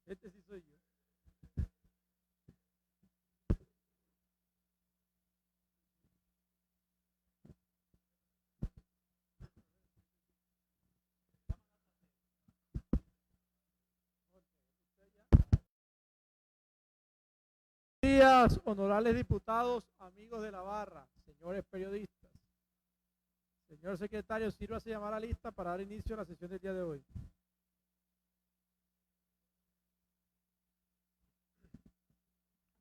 Este sí soy yo. Buenos días, honorables diputados, amigos de la barra, señores periodistas. Señor secretario, sírvase a llamar a la lista para dar inicio a la sesión del día de hoy.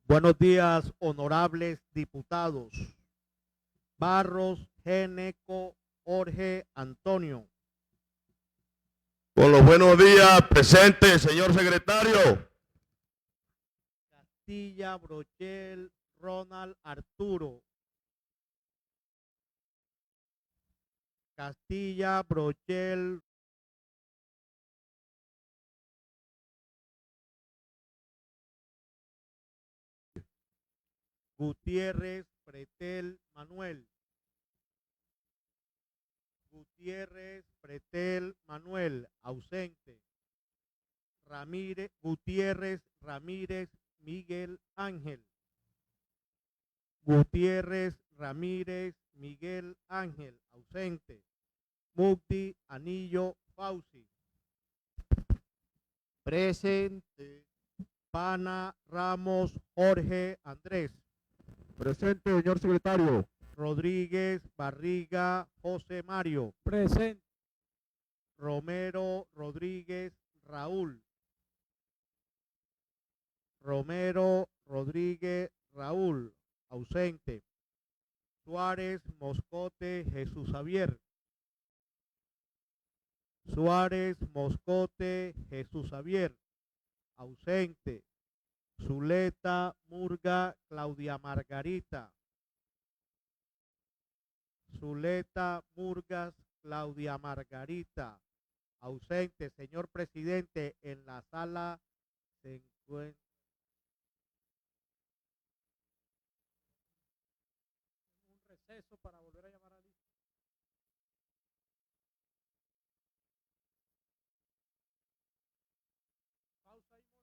Buenos días, honorables diputados. Barros, Geneco, Jorge, Antonio. Con los buenos días, presente, señor secretario. Castilla, Brochel, Ronald, Arturo. Castilla, Brochel, Gutiérrez, Pretel, Manuel. Gutiérrez, Pretel, Manuel, ausente. Ramírez, Gutiérrez, Ramírez, Miguel Ángel. Gutiérrez, Ramírez, Miguel Ángel, ausente. Mugdi, Anillo, Fauci. Presente. Pana, Ramos, Jorge, Andrés. Presente, señor secretario. Rodríguez, Barriga, José Mario. Presente. Romero, Rodríguez, Raúl. Romero, Rodríguez, Raúl, ausente. Suárez, Moscote, Jesús Javier. Suárez, Moscote, Jesús Javier, ausente. Zuleta, Murga, Claudia Margarita. Zuleta, Murgas, Claudia Margarita, ausente. Señor presidente, en la sala se encuentra Un receso para volver a llamar a la lista. Pausa y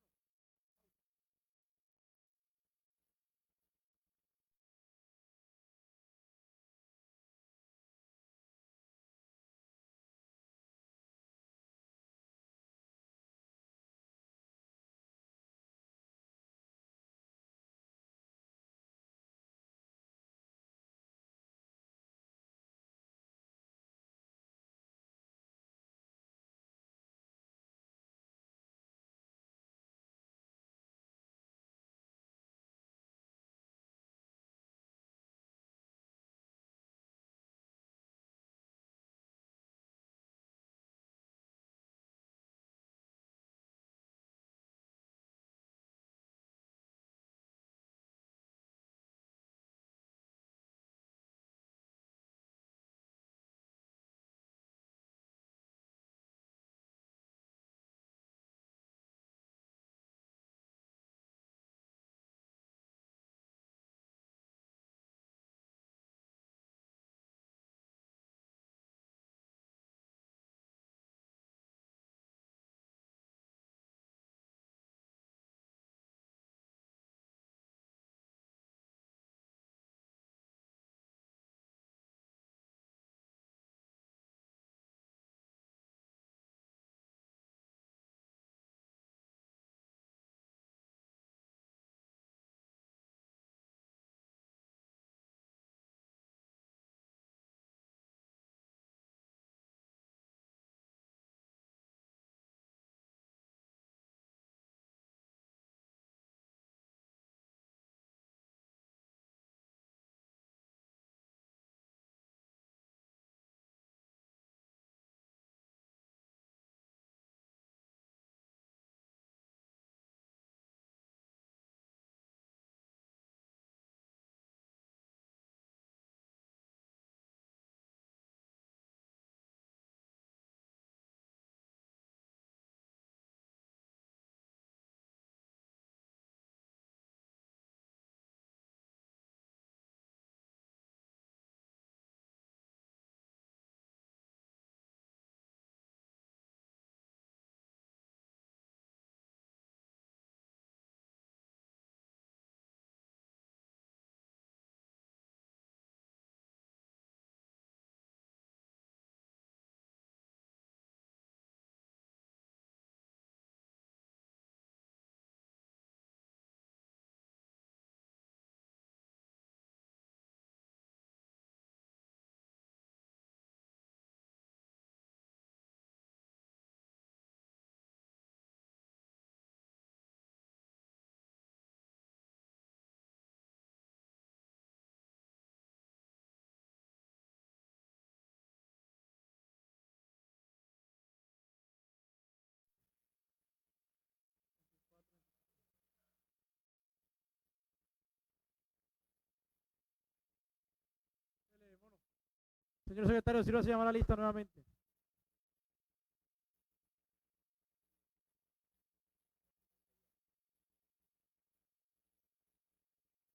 Señor secretario, sírvase a llamar a la lista nuevamente.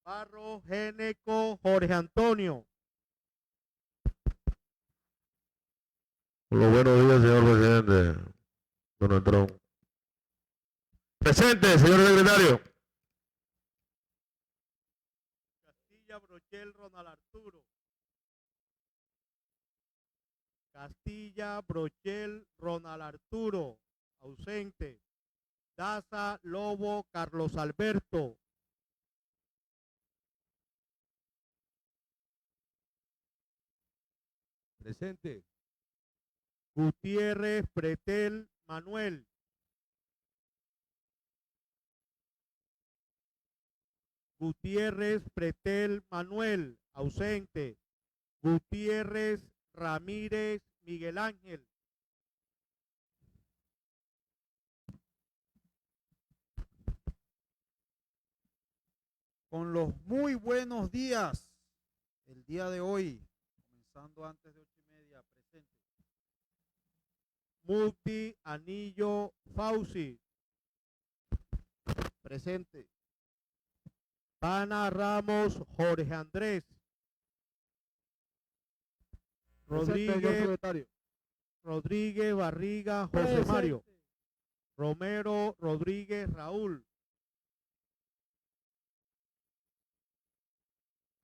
Barro Géneco Jorge Antonio. Hola, buenos días, señor presidente. Donald Trump. Presente, señor secretario. Castilla Brochel Ronald Arturo. Castilla Brochel Ronald Arturo. Ausente. Daza Lobo Carlos Alberto. Presente. Gutiérrez Pretel Manuel. Gutiérrez Pretel Manuel, ausente. Gutiérrez Ramírez Miguel Ángel. Con los muy buenos días, el día de hoy, comenzando antes de 8:30, presente. Mufti Anillo Fauci. Presente. Pana Ramos Jorge Andrés. Rodríguez Barriga José Mario. Romero Rodríguez Raúl.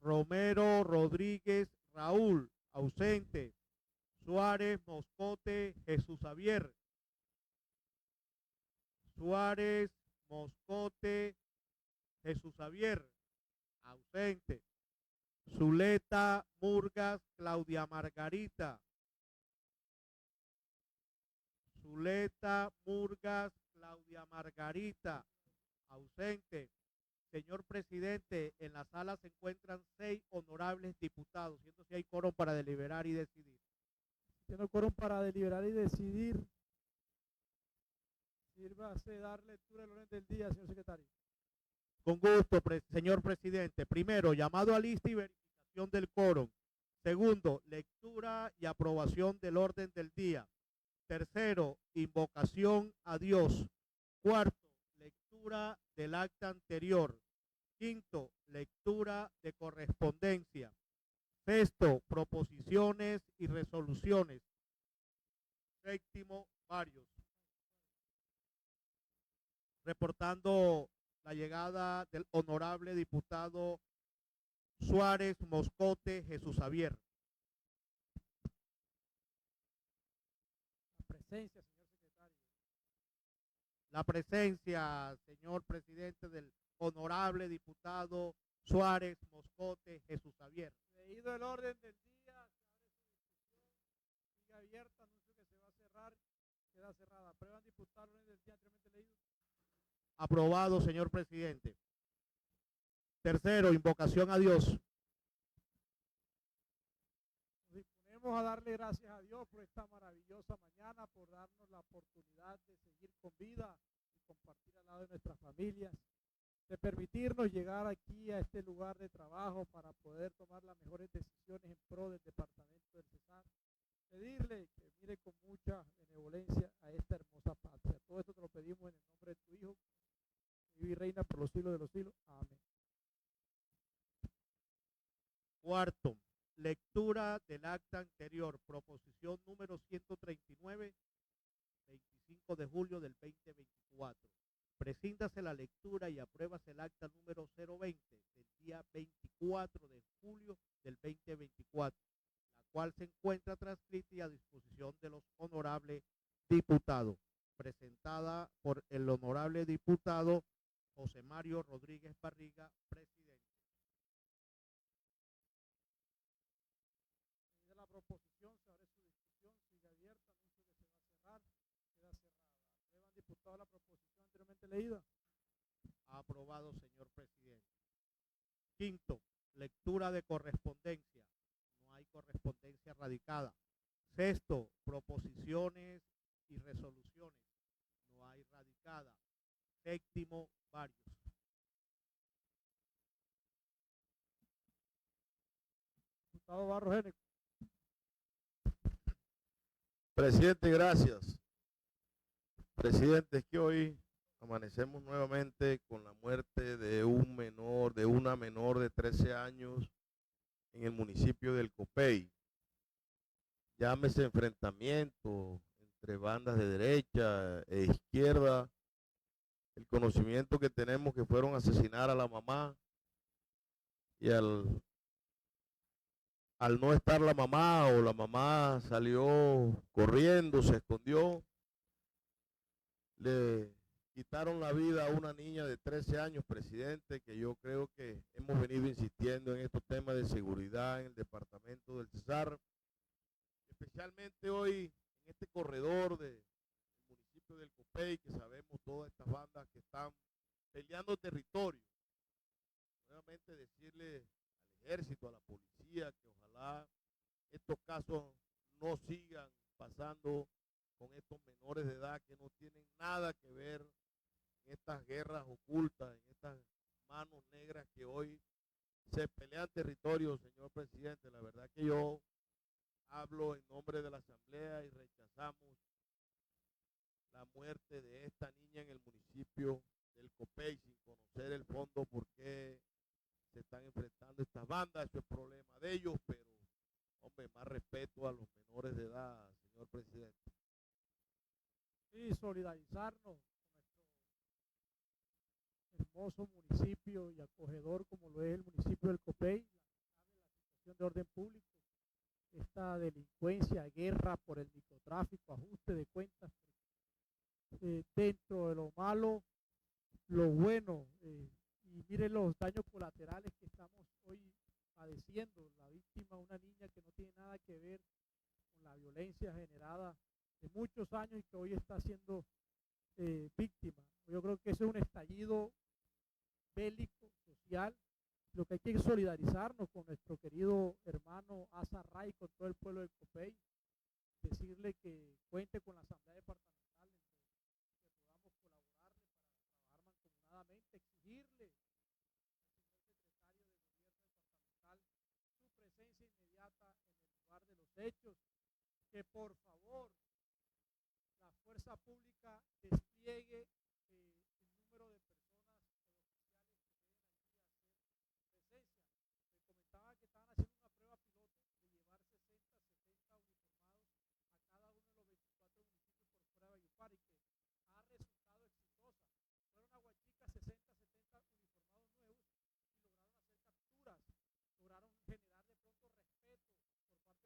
Romero Rodríguez Raúl, ausente. Suárez Moscote Jesús Javier. Suárez Moscote Jesús Javier, ausente. Zuleta Murgas Claudia Margarita. Zuleta Murgas Claudia Margarita, ausente. Señor presidente, en la sala se encuentran 6 honorables diputados, siendo si hay quórum para deliberar y decidir. Tiene quórum para deliberar y decidir. Sírvase dar lectura del orden del día, señor secretario. Con gusto, señor presidente. Primero, llamado a lista y verificación del quórum. Segundo, lectura y aprobación del orden del día. Tercero, invocación a Dios. Cuarto, lectura del acta anterior. Quinto, lectura de correspondencia. Sexto, proposiciones y resoluciones. Séptimo, varios. Reportando la llegada del honorable diputado Suárez Moscote Jesús Javier. La presencia, señor secretario. La presencia, señor presidente, del honorable diputado Suárez Moscote Jesús Javier. Leído el orden del día, se abre su discusión. Sigue abierta, anuncio que se va a cerrar. Queda cerrada. ¿Aprueban diputado el orden del día anteriormente leído? Aprobado, señor presidente. Tercero, invocación a Dios. Nos disponemos a darle gracias a Dios por esta maravillosa mañana, por darnos la oportunidad de seguir con vida y compartir al lado de nuestras familias, de permitirnos llegar aquí a este lugar de trabajo para poder tomar las mejores decisiones en pro del departamento del Cesar. Pedirle que mire con mucha benevolencia a esta hermosa patria. Todo esto te lo pedimos en el nombre de tu Hijo, que vive y reina por los siglos de los siglos. Amén. Cuarto, lectura del acta anterior, proposición número 139, 25 de julio del 2024. Presíntase la lectura y apruébase el acta número 020 del día 24 de julio del 2024, la cual se encuentra transcrita y a disposición de los honorables diputados. Presentada por el honorable diputado José Mario Rodríguez Barriga, presidente. La proposición, se abre su discusión, sigue abierta, anuncio que se va a cerrar, queda cerrada. ¿Aprueban diputado la proposición anteriormente leída? Aprobado, señor presidente. Quinto, lectura de correspondencia. No hay correspondencia radicada. Sexto, proposiciones y resoluciones. No hay radicada. Séptimo, varios. Diputado Barro Géneco. Presidente, gracias. Presidente, es que hoy amanecemos nuevamente con la muerte de un menor, de una menor de 13 años en el municipio del Copey. Llámese enfrentamiento entre bandas de derecha e izquierda. El conocimiento que tenemos que fueron a asesinar a la mamá y al no estar la mamá o la mamá salió corriendo, se escondió, le quitaron la vida a una niña de 13 años, presidente, que yo creo que hemos venido insistiendo en estos temas de seguridad en el departamento del Cesar, especialmente hoy en este corredor del municipio del Copey, que sabemos todas estas bandas que están peleando territorio. Nuevamente decirle al ejército, a la policía, que ojalá estos casos no sigan pasando con estos menores de edad que no tienen nada que ver en estas guerras ocultas, en estas manos negras que hoy se pelean territorios, señor presidente. La verdad que yo hablo en nombre de la Asamblea y rechazamos la muerte de esta niña en el municipio del Copey sin conocer el fondo por qué se están enfrentando estas bandas. Eso es problema de ellos, pero hombre, más respeto a los menores de edad, señor presidente. Sí, solidarizarnos con nuestro hermoso municipio y acogedor como lo es el municipio del Copey. La situación de orden público, esta delincuencia, guerra por el microtráfico, ajuste de cuentas, dentro de lo malo, lo bueno, y miren los daños colaterales que estamos hoy padeciendo. La víctima, una niña que no tiene nada que ver con la violencia generada de muchos años y que hoy está siendo víctima. Yo creo que eso es un estallido bélico, social. Lo que hay que es solidarizarnos con nuestro querido hermano Asa Ray, con todo el pueblo del Copey, decirle que cuente con la Asamblea Departamental en que podamos colaborarle para trabajar mancomunadamente, exigirle al señor secretario de Gobierno Departamental su presencia inmediata en el lugar de los hechos, que por favor la fuerza pública despliegue el número de personas o de oficiales que deben allí hacer presencia. Me comentaba que estaban haciendo una prueba piloto de llevar 60, 70 uniformados a cada uno de los 24 municipios por fuera de Valledupar y que ha resultado exitosa. Fueron a Huachica 60, 70 uniformados nuevos y lograron hacer capturas, lograron generar de pronto respeto por parte de los delincuentes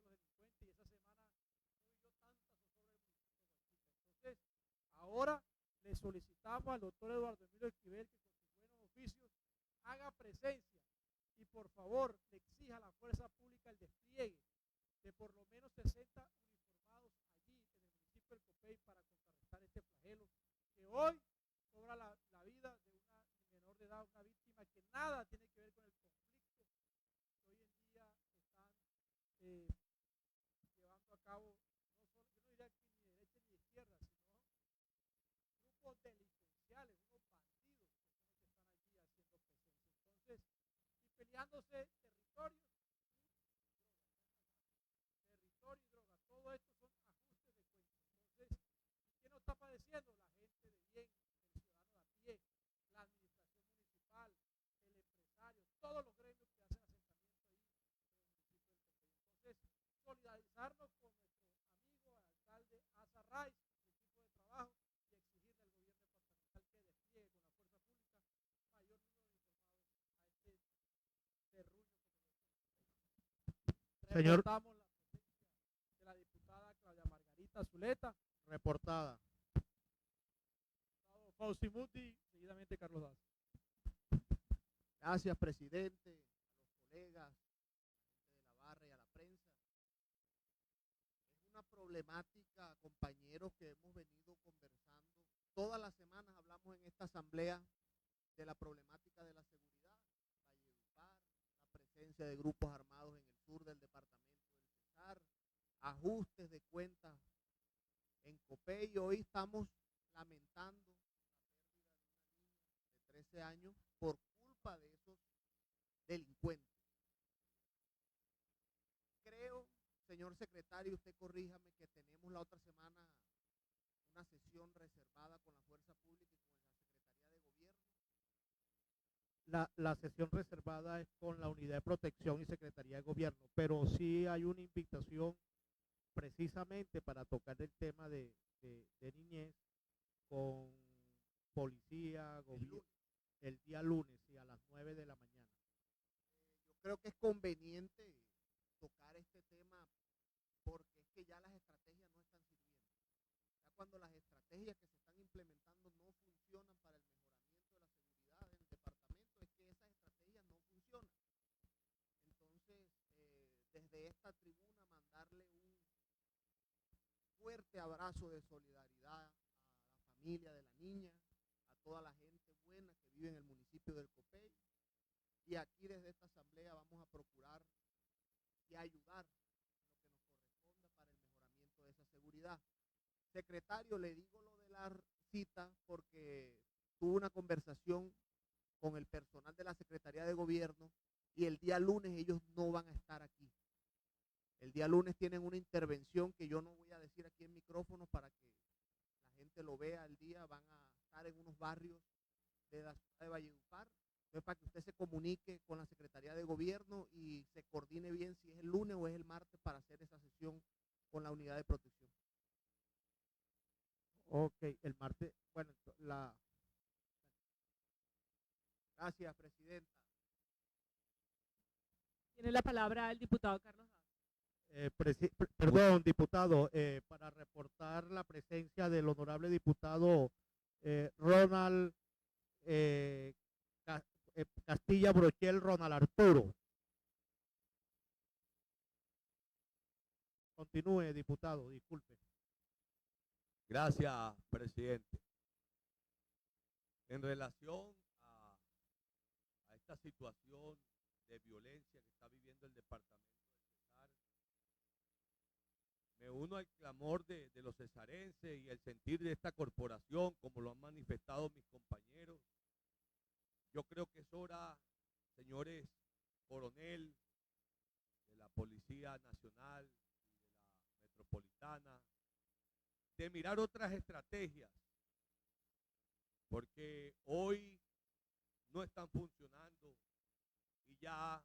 y esa semana no vivió tanta zozobra el municipio de Huachica. Entonces, ahora le solicitamos al doctor Eduardo Emilio Esquivel que con sus buenos oficios haga presencia y por favor le exija a la fuerza pública el despliegue de por lo menos 60 uniformados allí en el municipio del Copey para contrarrestar este flagelo que hoy cobra la vida de una menor de edad, una víctima que nada tiene que ver con el conflicto que hoy en día están llevando a cabo, no solo, yo no diría aquí ni de derecha ni de izquierda, sino grupos delincuenciales, unos bandidos que son los que están allí haciendo presencia. Entonces, y peleándose territorios y droga, todo esto son ajustes de cuentas. Entonces, ¿y quién nos está padeciendo? La gente de bien, el ciudadano de a pie, la administración municipal, el empresario, todos los gremios que hacen asentamiento ahí en el municipio del Copey. Entonces, solidarizarnos con nuestro amigo, el alcalde Asa Ray, su equipo de trabajo, y exigirle al gobierno departamental que despliegue con la fuerza pública mayor número de informados a este terruño como lo es. Señor. Reportamos la presencia de la diputada Claudia Margarita Zuleta, Reportada. diputado Fausti Muti, seguidamente Carlos Daza. Gracias, presidente, a los colegas, a la gente de la barra y a la prensa. Es una problemática, compañeros, que hemos venido conversando. Todas las semanas hablamos en esta asamblea de la problemática de la seguridad, Valledupar, la presencia de grupos armados en el sur del departamento del Cesar, ajustes de cuentas en Copey. Hoy estamos lamentando la pérdida de una niña de 13 años por culpa de esos delincuentes. Creo, señor señor secretario, usted corríjame que tenemos la otra semana una sesión reservada con la Fuerza Pública y con la Secretaría de Gobierno. La sesión reservada es con la Unidad de Protección y Secretaría de Gobierno, pero sí hay una invitación precisamente para tocar el tema de niñez con policía, gobierno, el día lunes y a las 9 de la mañana. Yo creo que es conveniente tocar este tema porque es que ya las estrategias no están sirviendo. Ya cuando las estrategias que se están implementando no funcionan para el mejoramiento de la seguridad en el departamento, es que esas estrategias no funcionan. Entonces, desde esta tribuna mandarle un fuerte abrazo de solidaridad a la familia de la niña, a toda la gente buena que vive en el municipio del Copey. Y aquí desde esta asamblea vamos a procurar y ayudar en lo que nos corresponda para el mejoramiento de esa seguridad. Secretario, le digo lo de la cita porque tuve una conversación con el personal de la Secretaría de Gobierno y el día lunes ellos no van a estar aquí. El día lunes tienen una intervención que yo no voy a decir aquí en micrófono para que la gente lo vea el día. Van a estar en unos barrios de la ciudad de Valledupar. Entonces, para que usted se comunique con la Secretaría de Gobierno y se coordine bien si es el lunes o es el martes para hacer esa sesión con la unidad de protección. Ok, el martes, bueno, Gracias, presidenta. Tiene la palabra el diputado Carlos Dávila. perdón, diputado, para reportar la presencia del honorable diputado Ronald Castilla Brochel, Ronald Arturo. Continúe, diputado, disculpe. Gracias, presidente. En relación a esta situación de violencia que está viviendo el departamento del Cesar, me uno al clamor de los cesarenses y el sentir de esta corporación, como lo han manifestado mis compañeros. Yo creo que es hora, señores coronel de la Policía Nacional y de la Metropolitana, de mirar otras estrategias, porque hoy no están funcionando y ya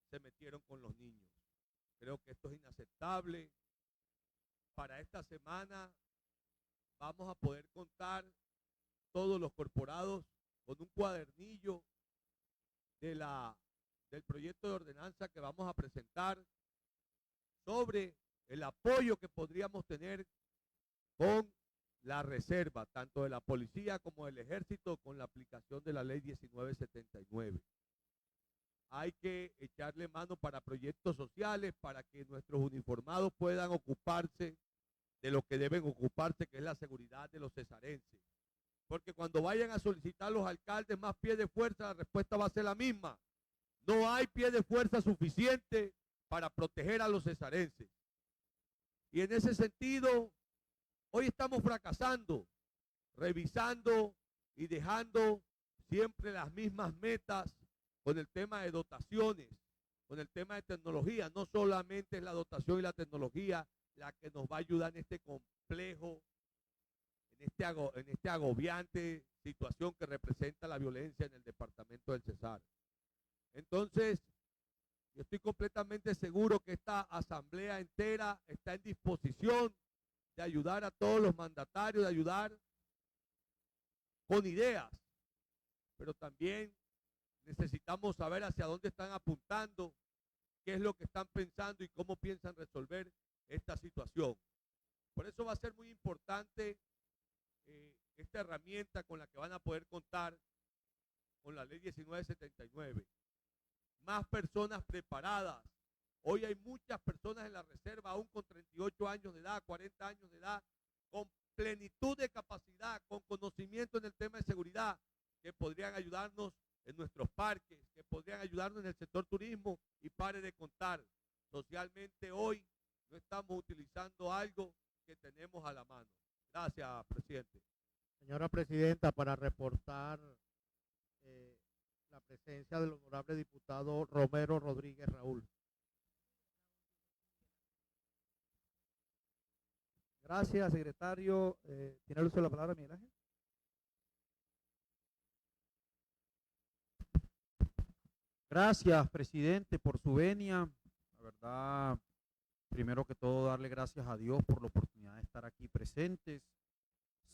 se metieron con los niños. Creo que esto es inaceptable. Para esta semana vamos a poder contar todos los corporados con un cuadernillo del proyecto de ordenanza que vamos a presentar sobre el apoyo que podríamos tener con la reserva, tanto de la policía como del ejército, con la aplicación de la ley 1979. Hay que echarle mano para proyectos sociales, para que nuestros uniformados puedan ocuparse de lo que deben ocuparse, que es la seguridad de los cesarenses. Porque cuando vayan a solicitar los alcaldes más pie de fuerza, la respuesta va a ser la misma. No hay pie de fuerza suficiente para proteger a los cesarenses. Y en ese sentido, hoy estamos fracasando, revisando y dejando siempre las mismas metas con el tema de dotaciones, con el tema de tecnología. No solamente es la dotación y la tecnología la que nos va a ayudar en este complejo, en este agobiante situación que representa la violencia en el departamento del Cesar. Entonces, yo estoy completamente seguro que esta asamblea entera está en disposición de ayudar a todos los mandatarios, de ayudar con ideas, pero también necesitamos saber hacia dónde están apuntando, qué es lo que están pensando y cómo piensan resolver esta situación. Por eso va a ser muy importante esta herramienta con la que van a poder contar con la ley 1979. Más personas preparadas. Hoy hay muchas personas en la reserva, aún con 38 años de edad, 40 años de edad, con plenitud de capacidad, con conocimiento en el tema de seguridad, que podrían ayudarnos en nuestros parques, que podrían ayudarnos en el sector turismo y pare de contar. Socialmente hoy no estamos utilizando algo que tenemos a la mano. Gracias, presidente. Señora presidenta, para reportar la presencia del honorable diputado Romero Rodríguez Raúl. Gracias, secretario. ¿Tiene el uso de la palabra, Miguel Ángel? Gracias, presidente, por su venia. La verdad, primero que todo, darle gracias a Dios por la oportunidad de estar aquí presentes.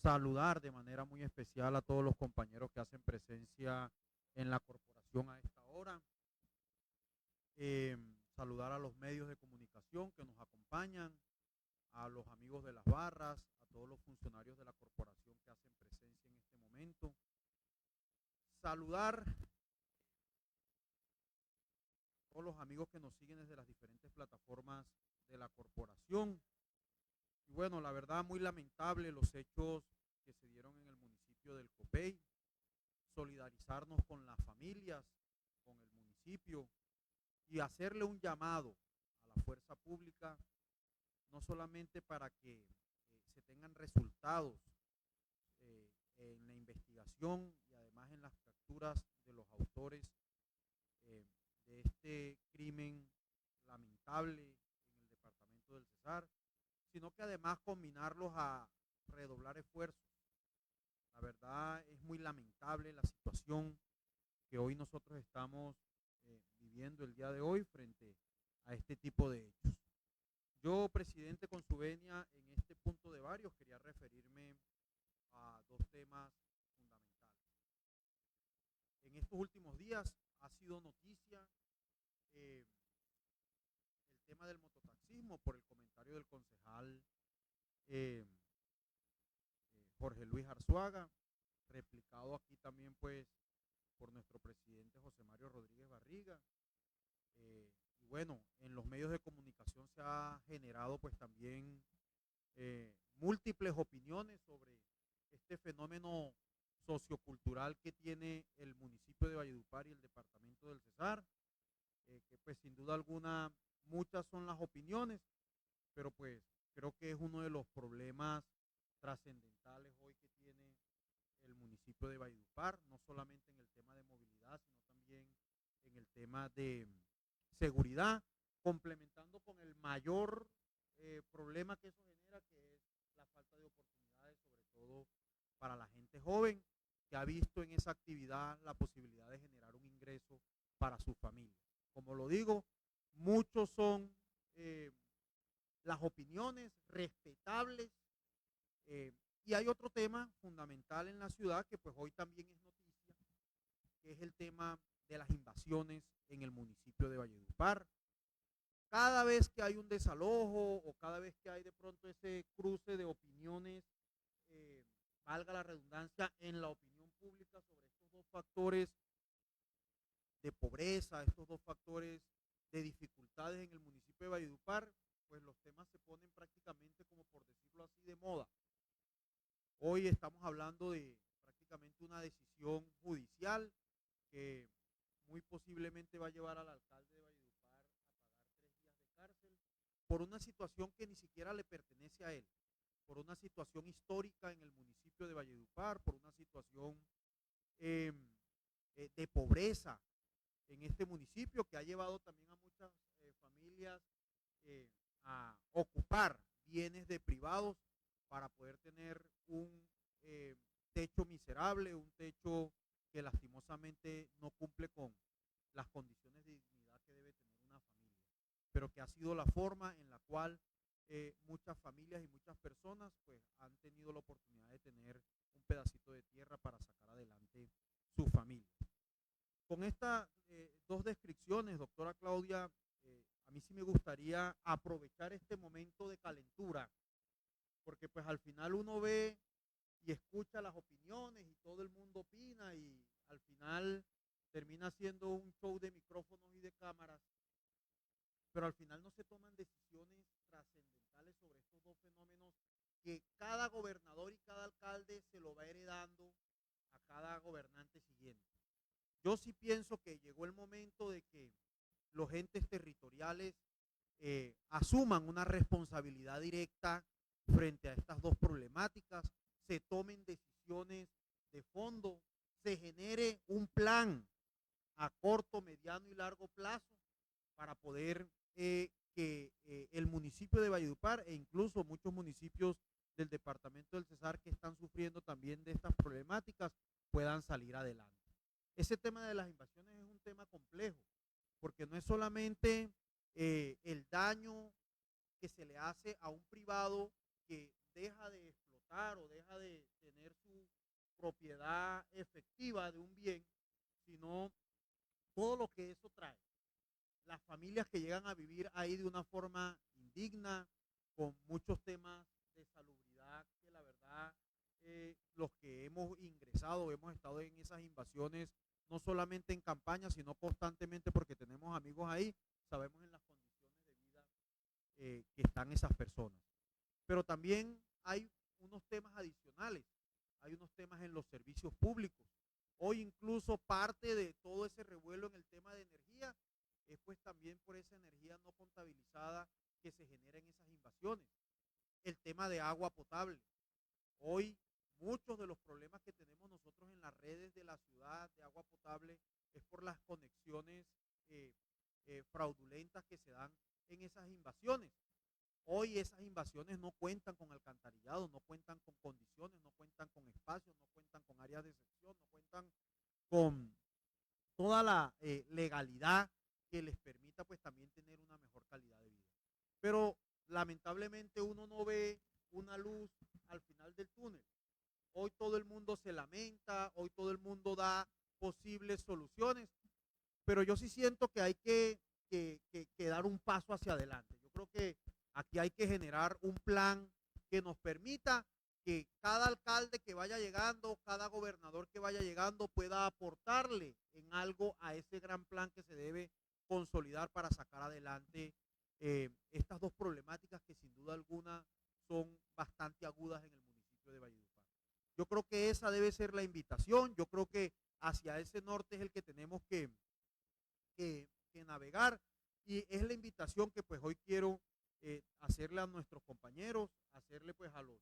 Saludar de manera muy especial a todos los compañeros que hacen presencia en la corporación a esta hora. Saludar a los medios de comunicación que nos acompañan, a los amigos de las barras, a todos los funcionarios de la corporación que hacen presencia en este momento. Saludar a todos los amigos que nos siguen desde las diferentes plataformas de la corporación. Y bueno, la verdad, muy lamentable los hechos que se dieron en el municipio del Copey. Solidarizarnos con las familias, con el municipio y hacerle un llamado a la fuerza pública, no solamente para que se tengan resultados en la investigación y además en las capturas de los autores de este crimen lamentable en el departamento del Cesar, sino que además combinarlos a redoblar esfuerzos. La verdad es muy lamentable la situación que hoy nosotros estamos viviendo el día de hoy frente a este tipo de hechos. Yo, presidente, con su venia, en este punto de varios, quería referirme a dos temas fundamentales. En estos últimos días ha sido noticia el tema del mototaxismo por el comentario del concejal Jorge Luis Arzuaga, replicado aquí también pues por nuestro presidente José Mario Rodríguez Barriga. Y bueno, en los medios de comunicación se ha generado pues también múltiples opiniones sobre este fenómeno sociocultural que tiene el municipio de Valledupar y el departamento del Cesar, que pues sin duda alguna muchas son las opiniones, pero pues creo que es uno de los problemas trascendentales hoy que tiene el municipio de Valledupar, no solamente en el tema de movilidad, sino también en el tema de seguridad, complementando con el mayor problema que eso genera, que es la falta de oportunidades, sobre todo para la gente joven, que ha visto en esa actividad la posibilidad de generar un ingreso para su familia. Como lo digo, muchos son las opiniones respetables, y hay otro tema fundamental en la ciudad que pues hoy también es noticia, que es el tema de las invasiones en el municipio de Valledupar. Cada vez que hay un desalojo o cada vez que hay de pronto ese cruce de opiniones, valga la redundancia, en la opinión pública sobre estos dos factores de pobreza, estos dos factores de dificultades en el municipio de Valledupar, pues los temas se ponen prácticamente, como por decirlo así, de moda. Hoy estamos hablando de prácticamente una decisión judicial que muy posiblemente va a llevar al alcalde de Valledupar a pagar 3 días de cárcel por una situación que ni siquiera le pertenece a él, por una situación histórica en el municipio de Valledupar, por una situación de pobreza en este municipio que ha llevado también a muchas familias a ocupar bienes de privados para poder tener un techo miserable, un techo que lastimosamente no cumple con las condiciones de dignidad que debe tener una familia, pero que ha sido la forma en la cual muchas familias y muchas personas pues han tenido la oportunidad de tener un pedacito de tierra para sacar adelante su familia. Con estas dos descripciones, doctora Claudia, a mí sí me gustaría aprovechar este momento de calentura, porque pues al final uno ve y escucha las opiniones y todo el mundo opina y al final termina siendo un show de micrófonos y de cámaras, pero al final no se toman decisiones trascendentales sobre estos dos fenómenos que cada gobernador y cada alcalde se lo va heredando a cada gobernante siguiente. Yo sí pienso que llegó el momento de que los entes territoriales asuman una responsabilidad directa frente a estas dos problemáticas, se tomen decisiones de fondo, se genere un plan a corto, mediano y largo plazo para poder que el municipio de Valledupar e incluso muchos municipios del departamento del Cesar que están sufriendo también de estas problemáticas puedan salir adelante. Ese tema de las invasiones es un tema complejo, porque no es solamente el daño que se le hace a un privado que deja de explotar o deja de tener su propiedad efectiva de un bien, sino todo lo que eso trae. Las familias que llegan a vivir ahí de una forma indigna, con muchos temas de salubridad, que la verdad los que hemos ingresado, hemos estado en esas invasiones, no solamente en campaña, sino constantemente porque tenemos amigos ahí, sabemos en las condiciones de vida que están esas personas. Pero también hay unos temas adicionales, hay unos temas en los servicios públicos. Hoy incluso parte de todo ese revuelo en el tema de energía es pues también por esa energía no contabilizada que se genera en esas invasiones. El tema de agua potable. Hoy muchos de los problemas que tenemos nosotros en las redes de la ciudad de agua potable es por las conexiones fraudulentas que se dan en esas invasiones. Hoy esas invasiones no cuentan con alcantarillado, no cuentan con condiciones, no cuentan con espacios, no cuentan con áreas de sección, no cuentan con toda la legalidad que les permita pues también tener una mejor calidad de vida. Pero lamentablemente uno no ve una luz al final del túnel. Hoy todo el mundo se lamenta, hoy todo el mundo da posibles soluciones, pero yo sí siento que hay que dar un paso hacia adelante. Yo creo que aquí hay que generar un plan que nos permita que cada alcalde que vaya llegando, cada gobernador que vaya llegando pueda aportarle en algo a ese gran plan que se debe consolidar para sacar adelante estas dos problemáticas que sin duda alguna son bastante agudas en el municipio de Valledupar. Yo creo que esa debe ser la invitación, yo creo que hacia ese norte es el que tenemos que navegar y es la invitación que pues hoy quiero hacerle a nuestros compañeros, hacerle pues a los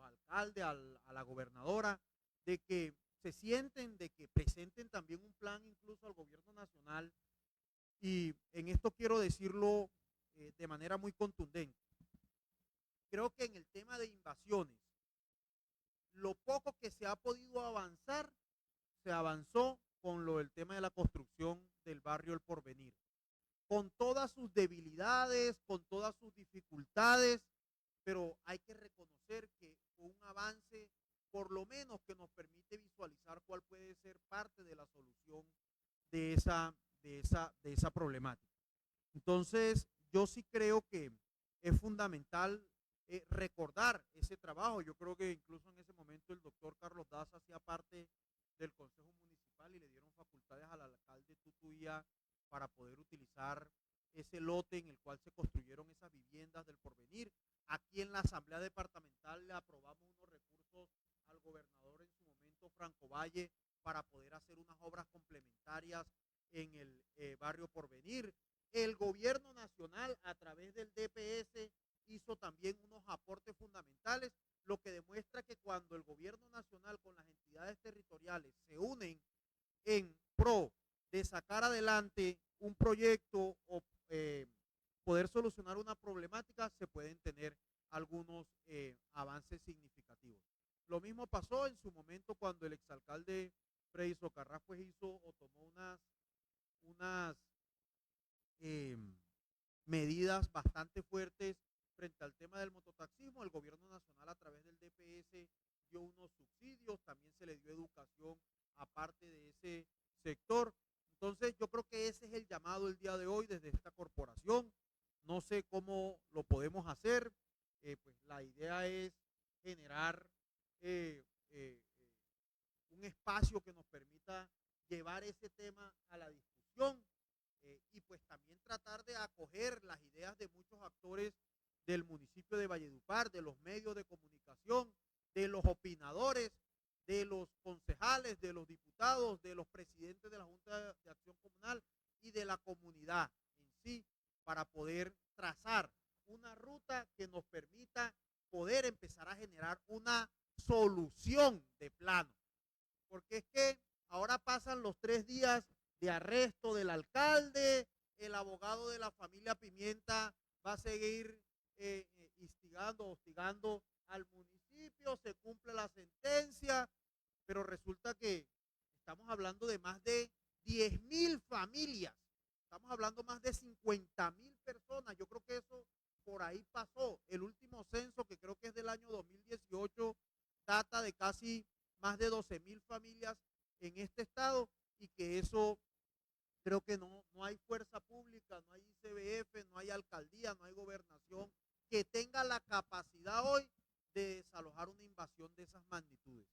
alcaldes, a la gobernadora, de que se sienten, de que presenten también un plan incluso al gobierno nacional y en esto quiero decirlo de manera muy contundente. Creo que en el tema de invasiones, lo poco que se ha podido avanzar, se avanzó con lo del tema de la construcción del barrio El Porvenir. Con todas sus debilidades, con todas sus dificultades, pero hay que reconocer que fue un avance, por lo menos que nos permite visualizar cuál puede ser parte de la solución de esa problemática. Entonces, yo sí creo que es fundamental recordar ese trabajo. Yo creo que incluso en ese momento el doctor Carlos Daza hacía parte del Consejo Municipal y le dieron facultades al alcalde Tutuía para poder utilizar ese lote en el cual se construyeron esas viviendas del Porvenir. Aquí en la Asamblea Departamental le aprobamos unos recursos al gobernador en su momento, Franco Valle, para poder hacer unas obras complementarias en el barrio Porvenir. El gobierno nacional, a través del DPS, hizo también unos aportes fundamentales, lo que demuestra que cuando el gobierno nacional con las entidades territoriales se unen en pro de sacar adelante un proyecto o poder solucionar una problemática, se pueden tener algunos avances significativos. Lo mismo pasó en su momento cuando el exalcalde Freddy Socarrás pues hizo o tomó unas medidas bastante fuertes frente al tema del mototaxismo. El gobierno nacional a través del DPS dio unos subsidios, también se le dio educación aparte de ese sector. Entonces yo creo que ese es el llamado el día de hoy desde esta corporación. No sé cómo lo podemos hacer, pues la idea es generar un espacio que nos permita llevar ese tema a la discusión y pues también tratar de acoger las ideas de muchos actores del municipio de Valledupar, de los medios de comunicación, de los opinadores, de los concejales, de los diputados, de los presidentes de la Junta de Acción Comunal y de la comunidad en sí, para poder trazar una ruta que nos permita poder empezar a generar una solución de plano. Porque es que ahora pasan los 3 días de arresto del alcalde, el abogado de la familia Pimienta va a seguir hostigando al municipio, se cumple la sentencia, pero resulta que estamos hablando de más de 10.000 familias, estamos hablando más de 50.000 personas. Yo creo que eso por ahí pasó. El último censo, que creo que es del año 2018, data de casi más de 12.000 familias en este estado, y que eso creo que no hay fuerza pública, no hay ICBF, no hay alcaldía, no hay gobernación que tenga la capacidad hoy de desalojar una invasión de esas magnitudes.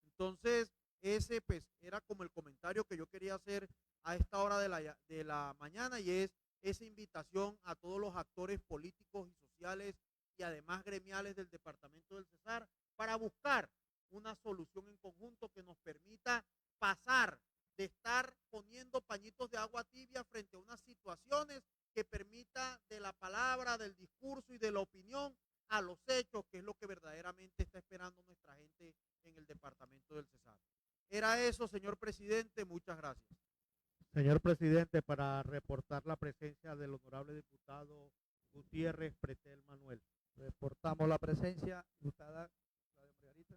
Entonces, ese pues era como el comentario que yo quería hacer a esta hora de la mañana, y es esa invitación a todos los actores políticos y sociales y además gremiales del departamento del Cesar para buscar una solución en conjunto que nos permita pasar de estar poniendo pañitos de agua tibia frente a unas situaciones, que permita de la palabra, del discurso y de la opinión a los hechos, que es lo que verdaderamente está esperando nuestra gente en el departamento del Cesar. Era eso, señor presidente, muchas gracias. Señor presidente, para reportar la presencia del honorable diputado Gutiérrez Pretel Manuel. Reportamos la presencia, diputada Claudia Margarita.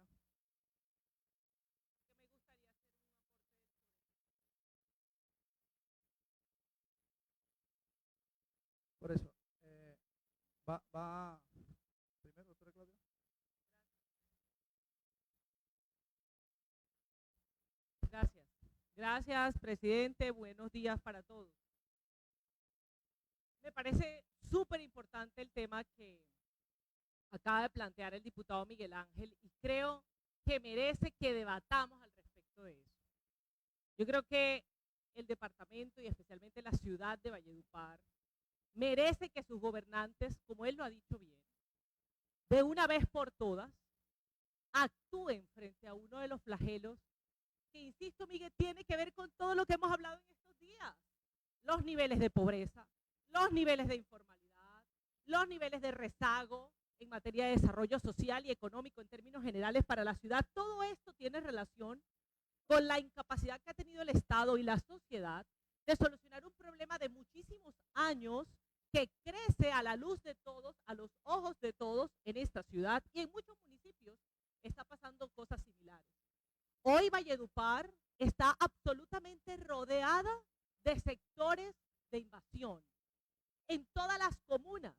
Por eso, va primero, doctora Claudia. Gracias. Gracias, presidente. Buenos días para todos. Me parece súper importante el tema que acaba de plantear el diputado Miguel Ángel, y creo que merece que debatamos al respecto de eso. Yo creo que el departamento y especialmente la ciudad de Valledupar merece que sus gobernantes, como él lo ha dicho bien, de una vez por todas, actúen frente a uno de los flagelos que, insisto, Miguel, tiene que ver con todo lo que hemos hablado en estos días. Los niveles de pobreza, los niveles de informalidad, los niveles de rezago en materia de desarrollo social y económico en términos generales para la ciudad. Todo esto tiene relación con la incapacidad que ha tenido el Estado y la sociedad de solucionar un problema de muchísimos años que crece a la luz de todos, a los ojos de todos en esta ciudad, y en muchos municipios está pasando cosas similares. Hoy Valledupar está absolutamente rodeada de sectores de invasión en todas las comunas.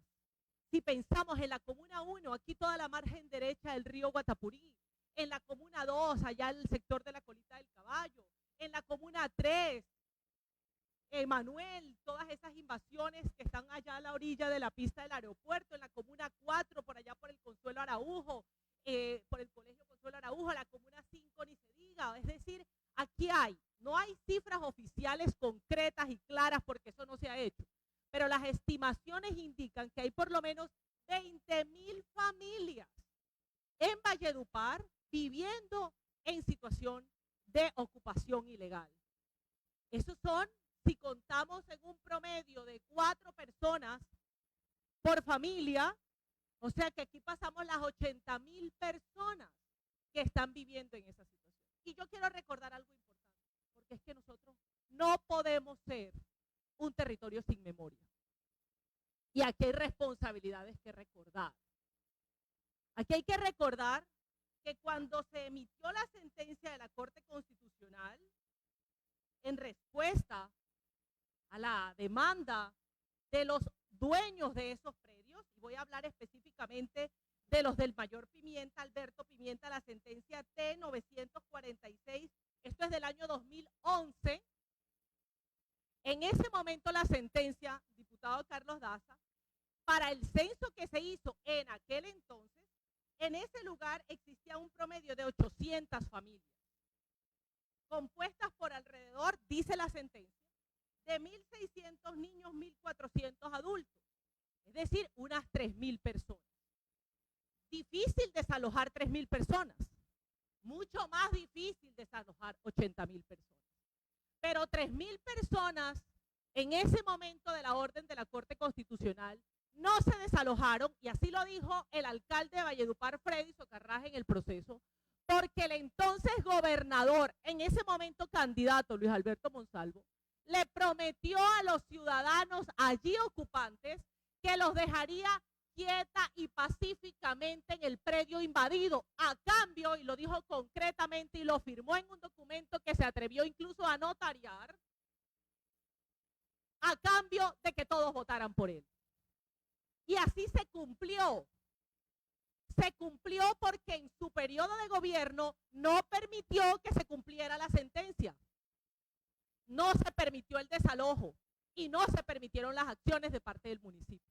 Si pensamos en la comuna 1, aquí toda la margen derecha del río Guatapurí, en la comuna 2, allá el sector de la Colita del Caballo, en la comuna 3, Manuel, todas esas invasiones que están allá a la orilla de la pista del aeropuerto, en la comuna 4, por allá por el Consuelo Araujo, por el Colegio Consuelo Araujo, la comuna 5 ni se diga. Es decir, aquí no hay cifras oficiales concretas y claras porque eso no se ha hecho, pero las estimaciones indican que hay por lo menos 20.000 familias en Valledupar viviendo en situación de ocupación ilegal. Esos son, si contamos en un promedio de 4 personas por familia, o sea que aquí pasamos las 80.000 personas que están viviendo en esa situación. Y yo quiero recordar algo importante, porque es que nosotros no podemos ser un territorio sin memoria. Y aquí hay responsabilidades que recordar. Aquí hay que recordar que cuando se emitió la sentencia de la Corte Constitucional, en respuesta a la demanda de los dueños de esos predios, y voy a hablar específicamente de los del Mayor Pimienta, Alberto Pimienta, la sentencia T-946, esto es del año 2011, en ese momento la sentencia, diputado Carlos Daza, para el censo que se hizo en aquel entonces, en ese lugar existía un promedio de 800 familias, compuestas por alrededor, dice la sentencia, de 1.600 niños, 1.400 adultos, es decir, unas 3.000 personas. Difícil desalojar 3.000 personas, mucho más difícil desalojar 80.000 personas. Pero 3.000 personas en ese momento de la orden de la Corte Constitucional no se desalojaron, y así lo dijo el alcalde de Valledupar, Freddy Socarrás, en el proceso, porque el entonces gobernador, en ese momento candidato, Luis Alberto Monsalvo, le prometió a los ciudadanos allí ocupantes que los dejaría quieta y pacíficamente en el predio invadido, a cambio, y lo dijo concretamente y lo firmó en un documento que se atrevió incluso a notariar, a cambio de que todos votaran por él. Y así se cumplió. Se cumplió porque en su periodo de gobierno no permitió que se cumpliera la sentencia. No se permitió el desalojo y no se permitieron las acciones de parte del municipio.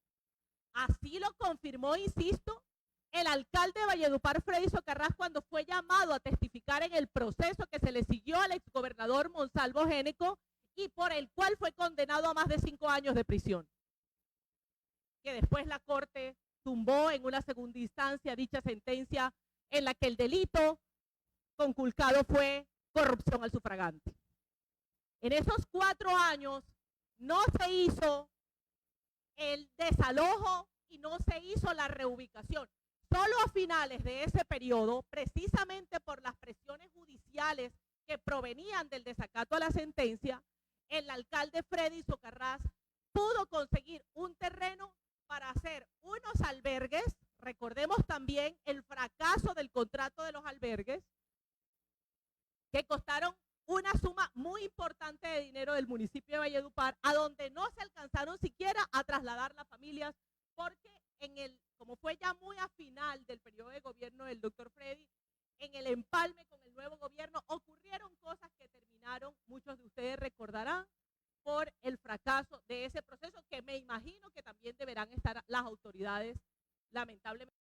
Así lo confirmó, insisto, el alcalde de Valledupar, Freddy Socarrás, cuando fue llamado a testificar en el proceso que se le siguió al exgobernador Monsalvo Géneco y por el cual fue condenado a más de 5 años de prisión. Que después la Corte tumbó en una segunda instancia dicha sentencia en la que el delito conculcado fue corrupción al sufragante. En esos 4 años no se hizo el desalojo y no se hizo la reubicación. Solo a finales de ese periodo, precisamente por las presiones judiciales que provenían del desacato a la sentencia, el alcalde Freddy Socarrás pudo conseguir un terreno para hacer unos albergues. Recordemos también el fracaso del contrato de los albergues, que costaron una suma muy importante de dinero del municipio de Valledupar, a donde no se alcanzaron siquiera a trasladar las familias, porque como fue ya muy a final del periodo de gobierno del doctor Freddy, en el empalme con el nuevo gobierno ocurrieron cosas que terminaron, muchos de ustedes recordarán, por el fracaso de ese proceso, que me imagino que también deberán estar las autoridades, lamentablemente.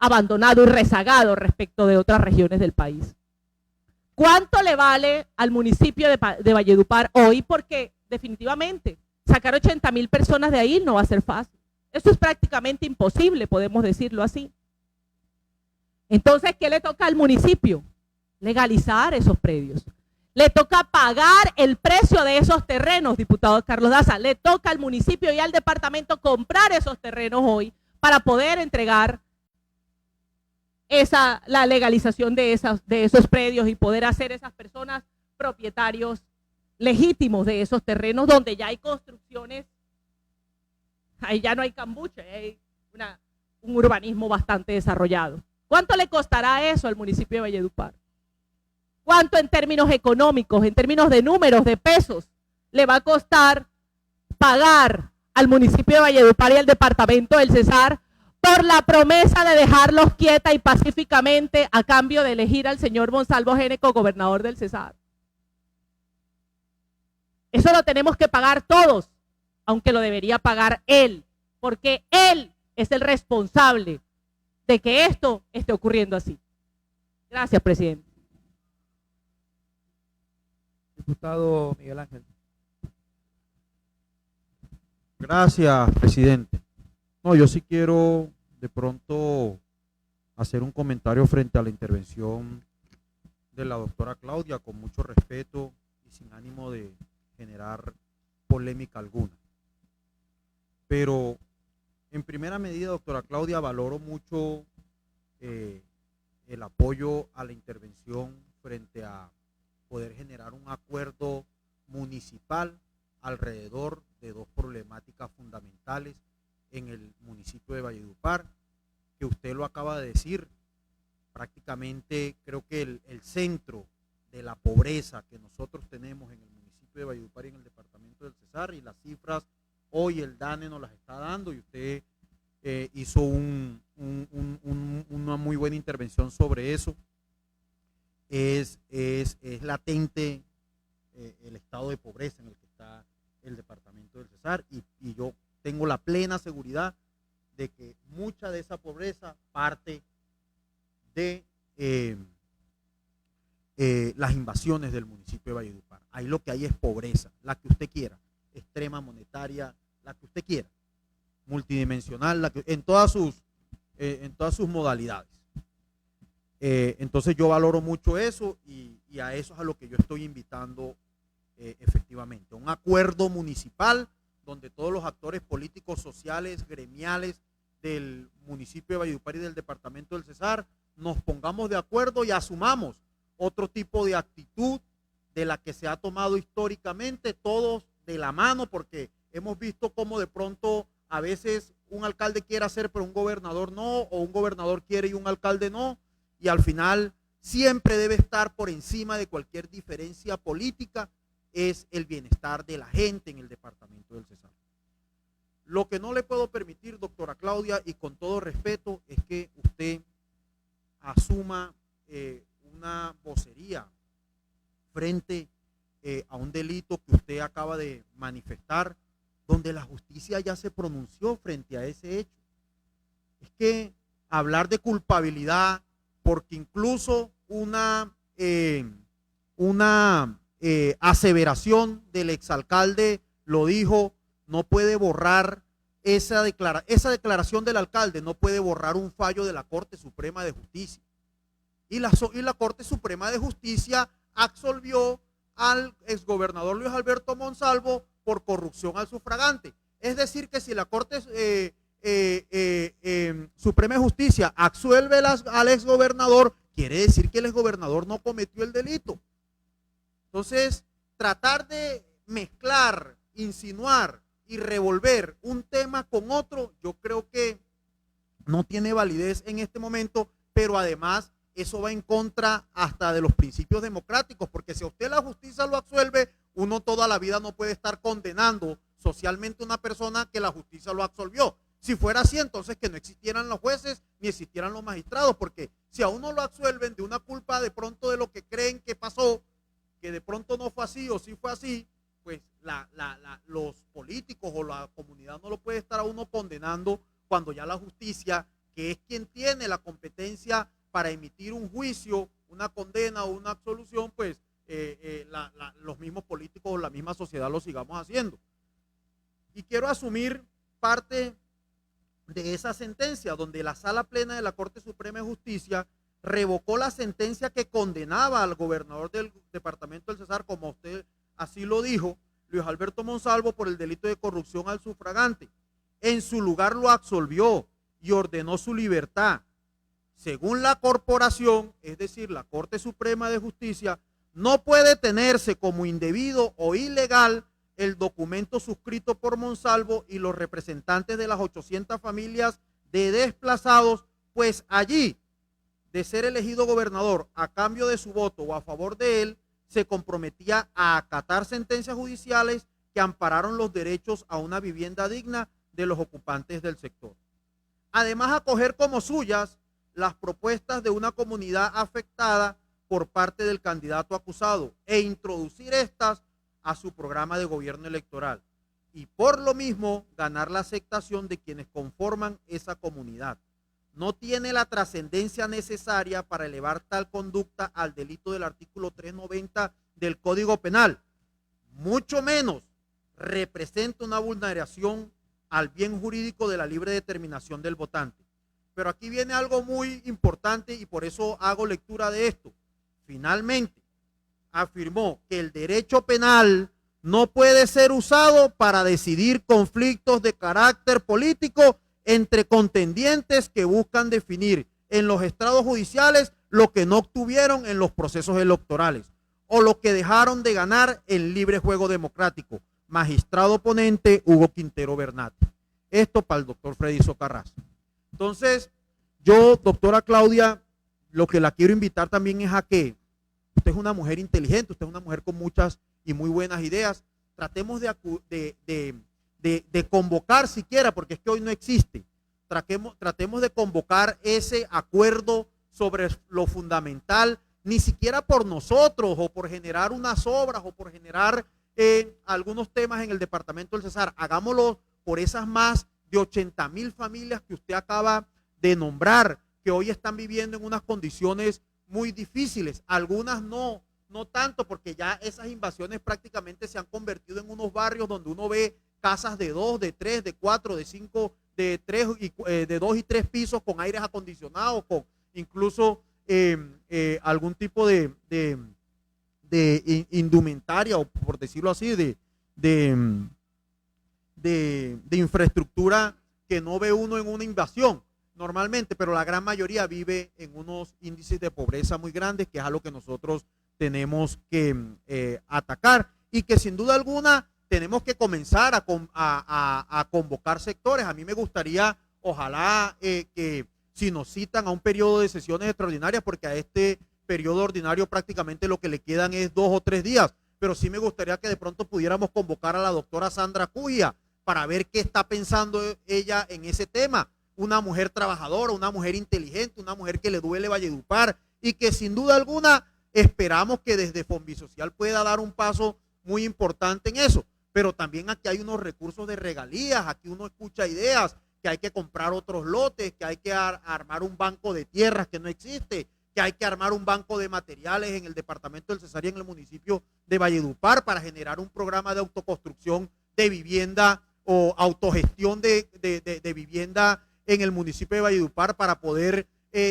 Abandonado y rezagado respecto de otras regiones del país. ¿Cuánto le vale al municipio de Valledupar hoy? Porque definitivamente sacar 80.000 personas de ahí no va a ser fácil. Eso es prácticamente imposible, podemos decirlo así. Entonces, ¿qué le toca al municipio? Legalizar esos predios. Le toca pagar el precio de esos terrenos, diputado Carlos Daza. Le toca al municipio y al departamento comprar esos terrenos hoy para poder entregar la legalización de esos predios y poder hacer esas personas propietarios legítimos de esos terrenos donde ya hay construcciones, ahí ya no hay cambuche, hay un urbanismo bastante desarrollado. ¿Cuánto le costará eso al municipio de Valledupar? ¿Cuánto en términos económicos, en términos de números, de pesos, le va a costar pagar al municipio de Valledupar y al departamento del Cesar por la promesa de dejarlos quieta y pacíficamente a cambio de elegir al señor Monsalvo Géneco gobernador del Cesar? Eso lo tenemos que pagar todos, aunque lo debería pagar él, porque él es el responsable de que esto esté ocurriendo así. Gracias, presidente. Diputado Miguel Ángel. Gracias, presidente. No, yo sí quiero de pronto hacer un comentario frente a la intervención de la doctora Claudia, con mucho respeto y sin ánimo de generar polémica alguna. Pero en primera medida, doctora Claudia, valoro mucho el apoyo a la intervención frente a poder generar un acuerdo municipal alrededor de dos problemáticas fundamentales en el municipio de Valledupar, que usted lo acaba de decir. Prácticamente creo que el centro de la pobreza que nosotros tenemos en el municipio de Valledupar y en el departamento del Cesar, y las cifras hoy el DANE nos las está dando, y usted hizo una muy buena intervención sobre eso. Es latente el estado de pobreza en el que está el departamento del Cesar, y yo tengo la plena seguridad de que mucha de esa pobreza parte de las invasiones del municipio de Valledupar. Ahí lo que hay es pobreza, la que usted quiera, extrema, monetaria, la que usted quiera, multidimensional, en todas sus modalidades. Entonces yo valoro mucho eso, y a eso es a lo que yo estoy invitando efectivamente. Un acuerdo municipal donde todos los actores políticos, sociales, gremiales del municipio de Valledupar y del departamento del Cesar nos pongamos de acuerdo y asumamos otro tipo de actitud de la que se ha tomado históricamente, todos de la mano, porque hemos visto cómo de pronto a veces un alcalde quiere hacer pero un gobernador no, o un gobernador quiere y un alcalde no, y al final siempre debe estar por encima de cualquier diferencia política es el bienestar de la gente en el departamento del Cesar. Lo que no le puedo permitir, doctora Claudia, y con todo respeto, es que usted asuma una vocería frente a un delito que usted acaba de manifestar, donde la justicia ya se pronunció frente a ese hecho. Es que hablar de culpabilidad, porque incluso una aseveración del exalcalde lo dijo, no puede borrar esa declaración del alcalde, no puede borrar un fallo de la Corte Suprema de Justicia. Y la Corte Suprema de Justicia absolvió al exgobernador Luis Alberto Monsalvo por corrupción al sufragante. Es decir, que si la Corte Suprema de Justicia absuelve al exgobernador, quiere decir que el exgobernador no cometió el delito. Entonces, tratar de mezclar, insinuar y revolver un tema con otro, yo creo que no tiene validez en este momento, pero además eso va en contra hasta de los principios democráticos, porque si a usted la justicia lo absuelve, uno toda la vida no puede estar condenando socialmente a una persona que la justicia lo absolvió. Si fuera así, entonces que no existieran los jueces ni existieran los magistrados, porque si a uno lo absuelven de una culpa de pronto de lo que creen que pasó, que de pronto no fue así o sí fue así, pues los políticos o la comunidad no lo puede estar a uno condenando cuando ya la justicia, que es quien tiene la competencia para emitir un juicio, una condena o una absolución, pues los mismos políticos o la misma sociedad lo sigamos haciendo. Y quiero asumir parte de esa sentencia donde la Sala Plena de la Corte Suprema de Justicia revocó la sentencia que condenaba al gobernador del departamento del Cesar, como usted así lo dijo, Luis Alberto Monsalvo, por el delito de corrupción al sufragante. En su lugar lo absolvió y ordenó su libertad. Según la corporación, es decir, la Corte Suprema de Justicia, no puede tenerse como indebido o ilegal el documento suscrito por Monsalvo y los representantes de las 800 familias de desplazados, pues allí, de ser elegido gobernador a cambio de su voto o a favor de él, se comprometía a acatar sentencias judiciales que ampararon los derechos a una vivienda digna de los ocupantes del sector. Además, acoger como suyas las propuestas de una comunidad afectada por parte del candidato acusado e introducir estas a su programa de gobierno electoral y por lo mismo ganar la aceptación de quienes conforman esa comunidad. No tiene la trascendencia necesaria para elevar tal conducta al delito del artículo 390 del Código Penal, mucho menos representa una vulneración al bien jurídico de la libre determinación del votante. Pero aquí viene algo muy importante y por eso hago lectura de esto. Finalmente, afirmó que el derecho penal no puede ser usado para decidir conflictos de carácter político entre contendientes que buscan definir en los estrados judiciales lo que no obtuvieron en los procesos electorales o lo que dejaron de ganar en libre juego democrático. Magistrado ponente Hugo Quintero Bernati. Esto para el doctor Freddy Socarrás. Entonces, yo, doctora Claudia, lo que la quiero invitar también es a que usted es una mujer inteligente, usted es una mujer con muchas y muy buenas ideas. Tratemos de convocar siquiera, porque es que hoy no existe, tratemos de convocar ese acuerdo sobre lo fundamental, ni siquiera por nosotros o por generar unas obras o por generar algunos temas en el departamento del Cesar. Hagámoslo por esas más de 80.000 familias que usted acaba de nombrar, que hoy están viviendo en unas condiciones muy difíciles. Algunas no tanto, porque ya esas invasiones prácticamente se han convertido en unos barrios donde uno ve casas de 2, de 3, de 4, de 5, de 3 de 2 y 3 pisos con aires acondicionados, con incluso algún tipo de indumentaria, o por decirlo así, de infraestructura que no ve uno en una invasión normalmente, pero la gran mayoría vive en unos índices de pobreza muy grandes, que es algo que nosotros tenemos que atacar, y que sin duda alguna tenemos que comenzar a convocar sectores. A mí me gustaría, ojalá que si nos citan a un periodo de sesiones extraordinarias, porque a este periodo ordinario prácticamente lo que le quedan es 2 o 3 días, pero sí me gustaría que de pronto pudiéramos convocar a la doctora Sandra Cujia para ver qué está pensando ella en ese tema. Una mujer trabajadora, una mujer inteligente, una mujer que le duele Valledupar, y que sin duda alguna esperamos que desde Fonbisocial pueda dar un paso muy importante en eso. Pero también aquí hay unos recursos de regalías, aquí uno escucha ideas, que hay que comprar otros lotes, que hay que armar un banco de tierras que no existe, que hay que armar un banco de materiales en el departamento del Cesar y en el municipio de Valledupar para generar un programa de autoconstrucción de vivienda o autogestión de vivienda en el municipio de Valledupar para poder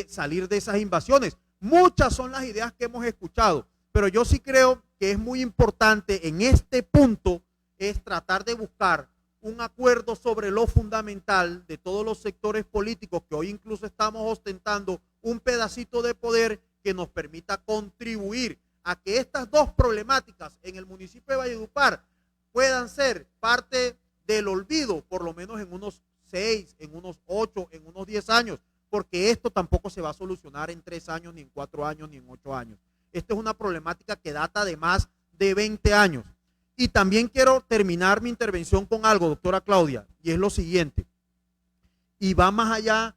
salir de esas invasiones. Muchas son las ideas que hemos escuchado, pero yo sí creo que es muy importante en este punto es tratar de buscar un acuerdo sobre lo fundamental de todos los sectores políticos que hoy incluso estamos ostentando un pedacito de poder que nos permita contribuir a que estas dos problemáticas en el municipio de Valledupar puedan ser parte del olvido, por lo menos en unos 6, en unos 8, en unos 10 años, porque esto tampoco se va a solucionar en 3 años, ni en 4 años, ni en 8 años. Esta es una problemática que data de más de 20 años. Y también quiero terminar mi intervención con algo, doctora Claudia, y es lo siguiente. Y va más allá,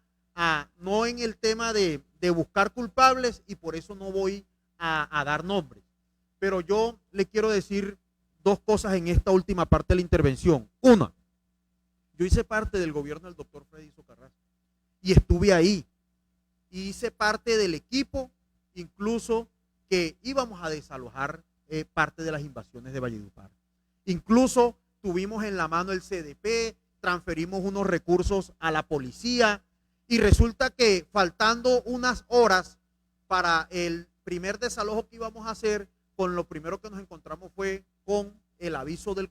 no en el tema de buscar culpables, y por eso no voy a dar nombres. Pero yo le quiero decir 2 cosas en esta última parte de la intervención. Una, yo hice parte del gobierno del doctor Freddy Socarrasco y estuve ahí. Y hice parte del equipo, incluso que íbamos a desalojar parte de las invasiones de Valledupar. Incluso tuvimos en la mano el CDP, transferimos unos recursos a la policía y resulta que faltando unas horas para el primer desalojo que íbamos a hacer, con lo primero que nos encontramos fue con el aviso del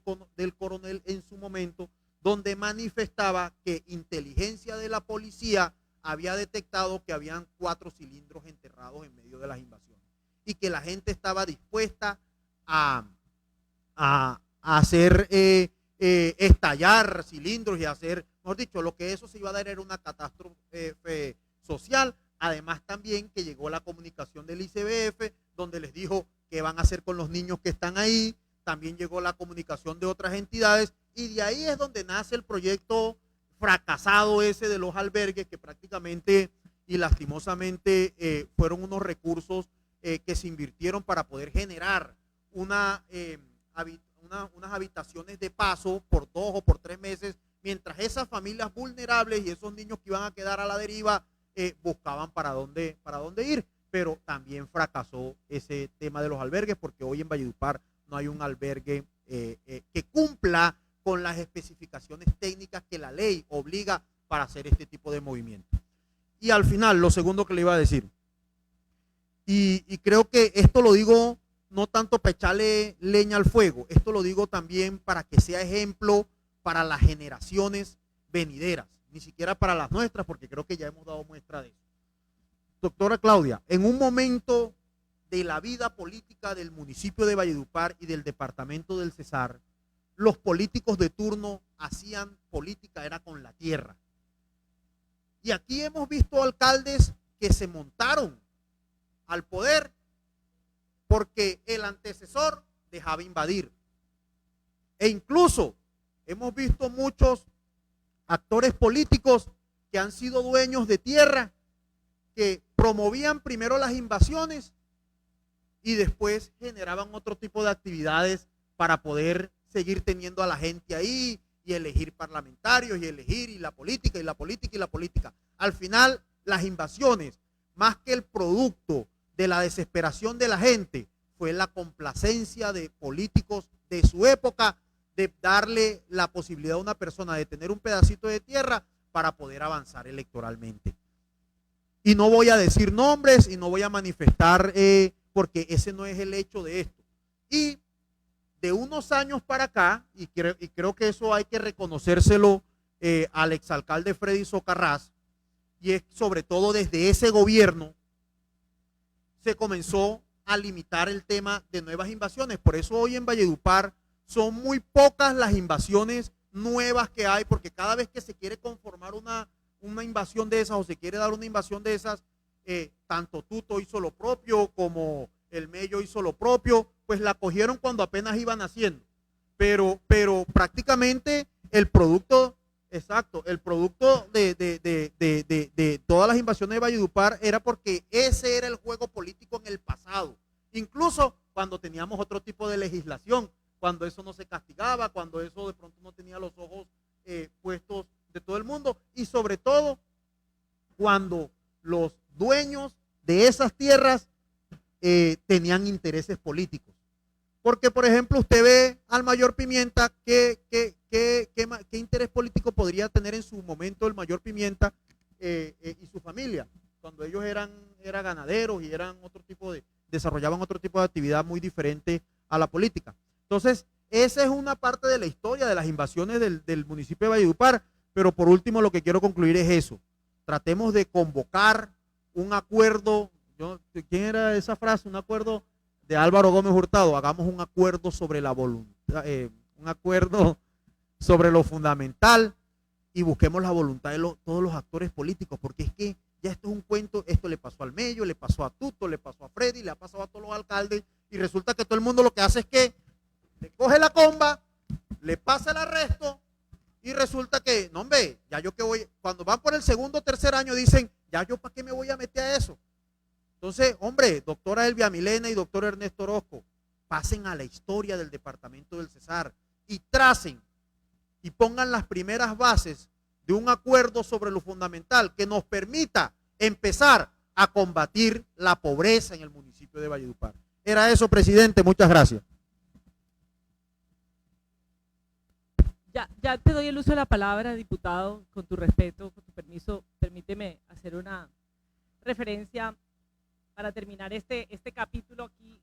coronel en su momento, donde manifestaba que inteligencia de la policía había detectado que habían 4 cilindros enterrados en medio de las invasiones y que la gente estaba dispuesta a hacer estallar cilindros y hacer, mejor dicho, lo que eso se iba a dar era una catástrofe social. Además también que llegó la comunicación del ICBF, donde les dijo qué van a hacer con los niños que están ahí. También llegó la comunicación de otras entidades y de ahí es donde nace el proyecto fracasado ese de los albergues, que prácticamente y lastimosamente fueron unos recursos que se invirtieron para poder generar unas habitaciones de paso por 2 o por 3 meses, mientras esas familias vulnerables y esos niños que iban a quedar a la deriva buscaban para dónde ir. Pero también fracasó ese tema de los albergues, porque hoy en Valledupar no hay un albergue que cumpla con las especificaciones técnicas que la ley obliga para hacer este tipo de movimientos. Y al final, lo segundo que le iba a decir, y creo que esto lo digo no tanto para echarle leña al fuego, esto lo digo también para que sea ejemplo para las generaciones venideras, ni siquiera para las nuestras, porque creo que ya hemos dado muestra de eso. Doctora Claudia, en un momento de la vida política del municipio de Valledupar y del departamento del Cesar, los políticos de turno hacían política, era con la tierra. Y aquí hemos visto alcaldes que se montaron al poder porque el antecesor dejaba invadir. E incluso hemos visto muchos actores políticos que han sido dueños de tierra, que promovían primero las invasiones y después generaban otro tipo de actividades para poder seguir teniendo a la gente ahí y elegir parlamentarios y elegir y la política y la política y la política. Al final, las invasiones, más que el producto de la desesperación de la gente, fue la complacencia de políticos de su época de darle la posibilidad a una persona de tener un pedacito de tierra para poder avanzar electoralmente. Y no voy a decir nombres y no voy a manifestar porque ese no es el hecho de esto. Y de unos años para acá, y creo que eso hay que reconocérselo al exalcalde Freddy Socarrás, y es sobre todo desde ese gobierno se comenzó a limitar el tema de nuevas invasiones. Por eso hoy en Valledupar son muy pocas las invasiones nuevas que hay, porque cada vez que se quiere conformar una invasión de esas o se quiere dar una invasión de esas, tanto Tuto hizo lo propio como el Mello hizo lo propio, pues la cogieron cuando apenas iban haciendo. Pero prácticamente el producto, exacto, el producto de todas las invasiones de Valledupar era porque ese era el juego político en el pasado. Incluso cuando teníamos otro tipo de legislación, cuando eso no se castigaba, cuando eso de pronto no tenía los ojos puestos de todo el mundo, y sobre todo cuando los dueños de esas tierras tenían intereses políticos. Porque, por ejemplo, usted ve al Mayor Pimienta, ¿qué interés político podría tener en su momento el Mayor Pimienta y su familia? Cuando ellos eran ganaderos y desarrollaban otro tipo de actividad muy diferente a la política. Entonces, esa es una parte de la historia de las invasiones del municipio de Valledupar, pero por último lo que quiero concluir es eso. Tratemos de convocar un acuerdo, ¿quién era esa frase? Un acuerdo de Álvaro Gómez Hurtado, hagamos un acuerdo sobre la voluntad, un acuerdo sobre lo fundamental y busquemos la voluntad de todos los actores políticos, porque es que ya esto es un cuento, esto le pasó al Mello, le pasó a Tuto, le pasó a Freddy, le ha pasado a todos los alcaldes y resulta que todo el mundo lo que hace es que le coge la comba, le pasa el arresto y resulta que, no hombre, ya yo que voy, cuando van por el segundo o tercer año dicen, ya yo para qué me voy a meter a eso. Entonces, hombre, doctora Elvia Milena y doctor Ernesto Orozco, pasen a la historia del departamento del Cesar y tracen y pongan las primeras bases de un acuerdo sobre lo fundamental que nos permita empezar a combatir la pobreza en el municipio de Valledupar. Era eso, presidente, muchas gracias. Ya te doy el uso de la palabra, diputado, con tu respeto, con tu permiso, permíteme hacer una referencia para terminar este capítulo aquí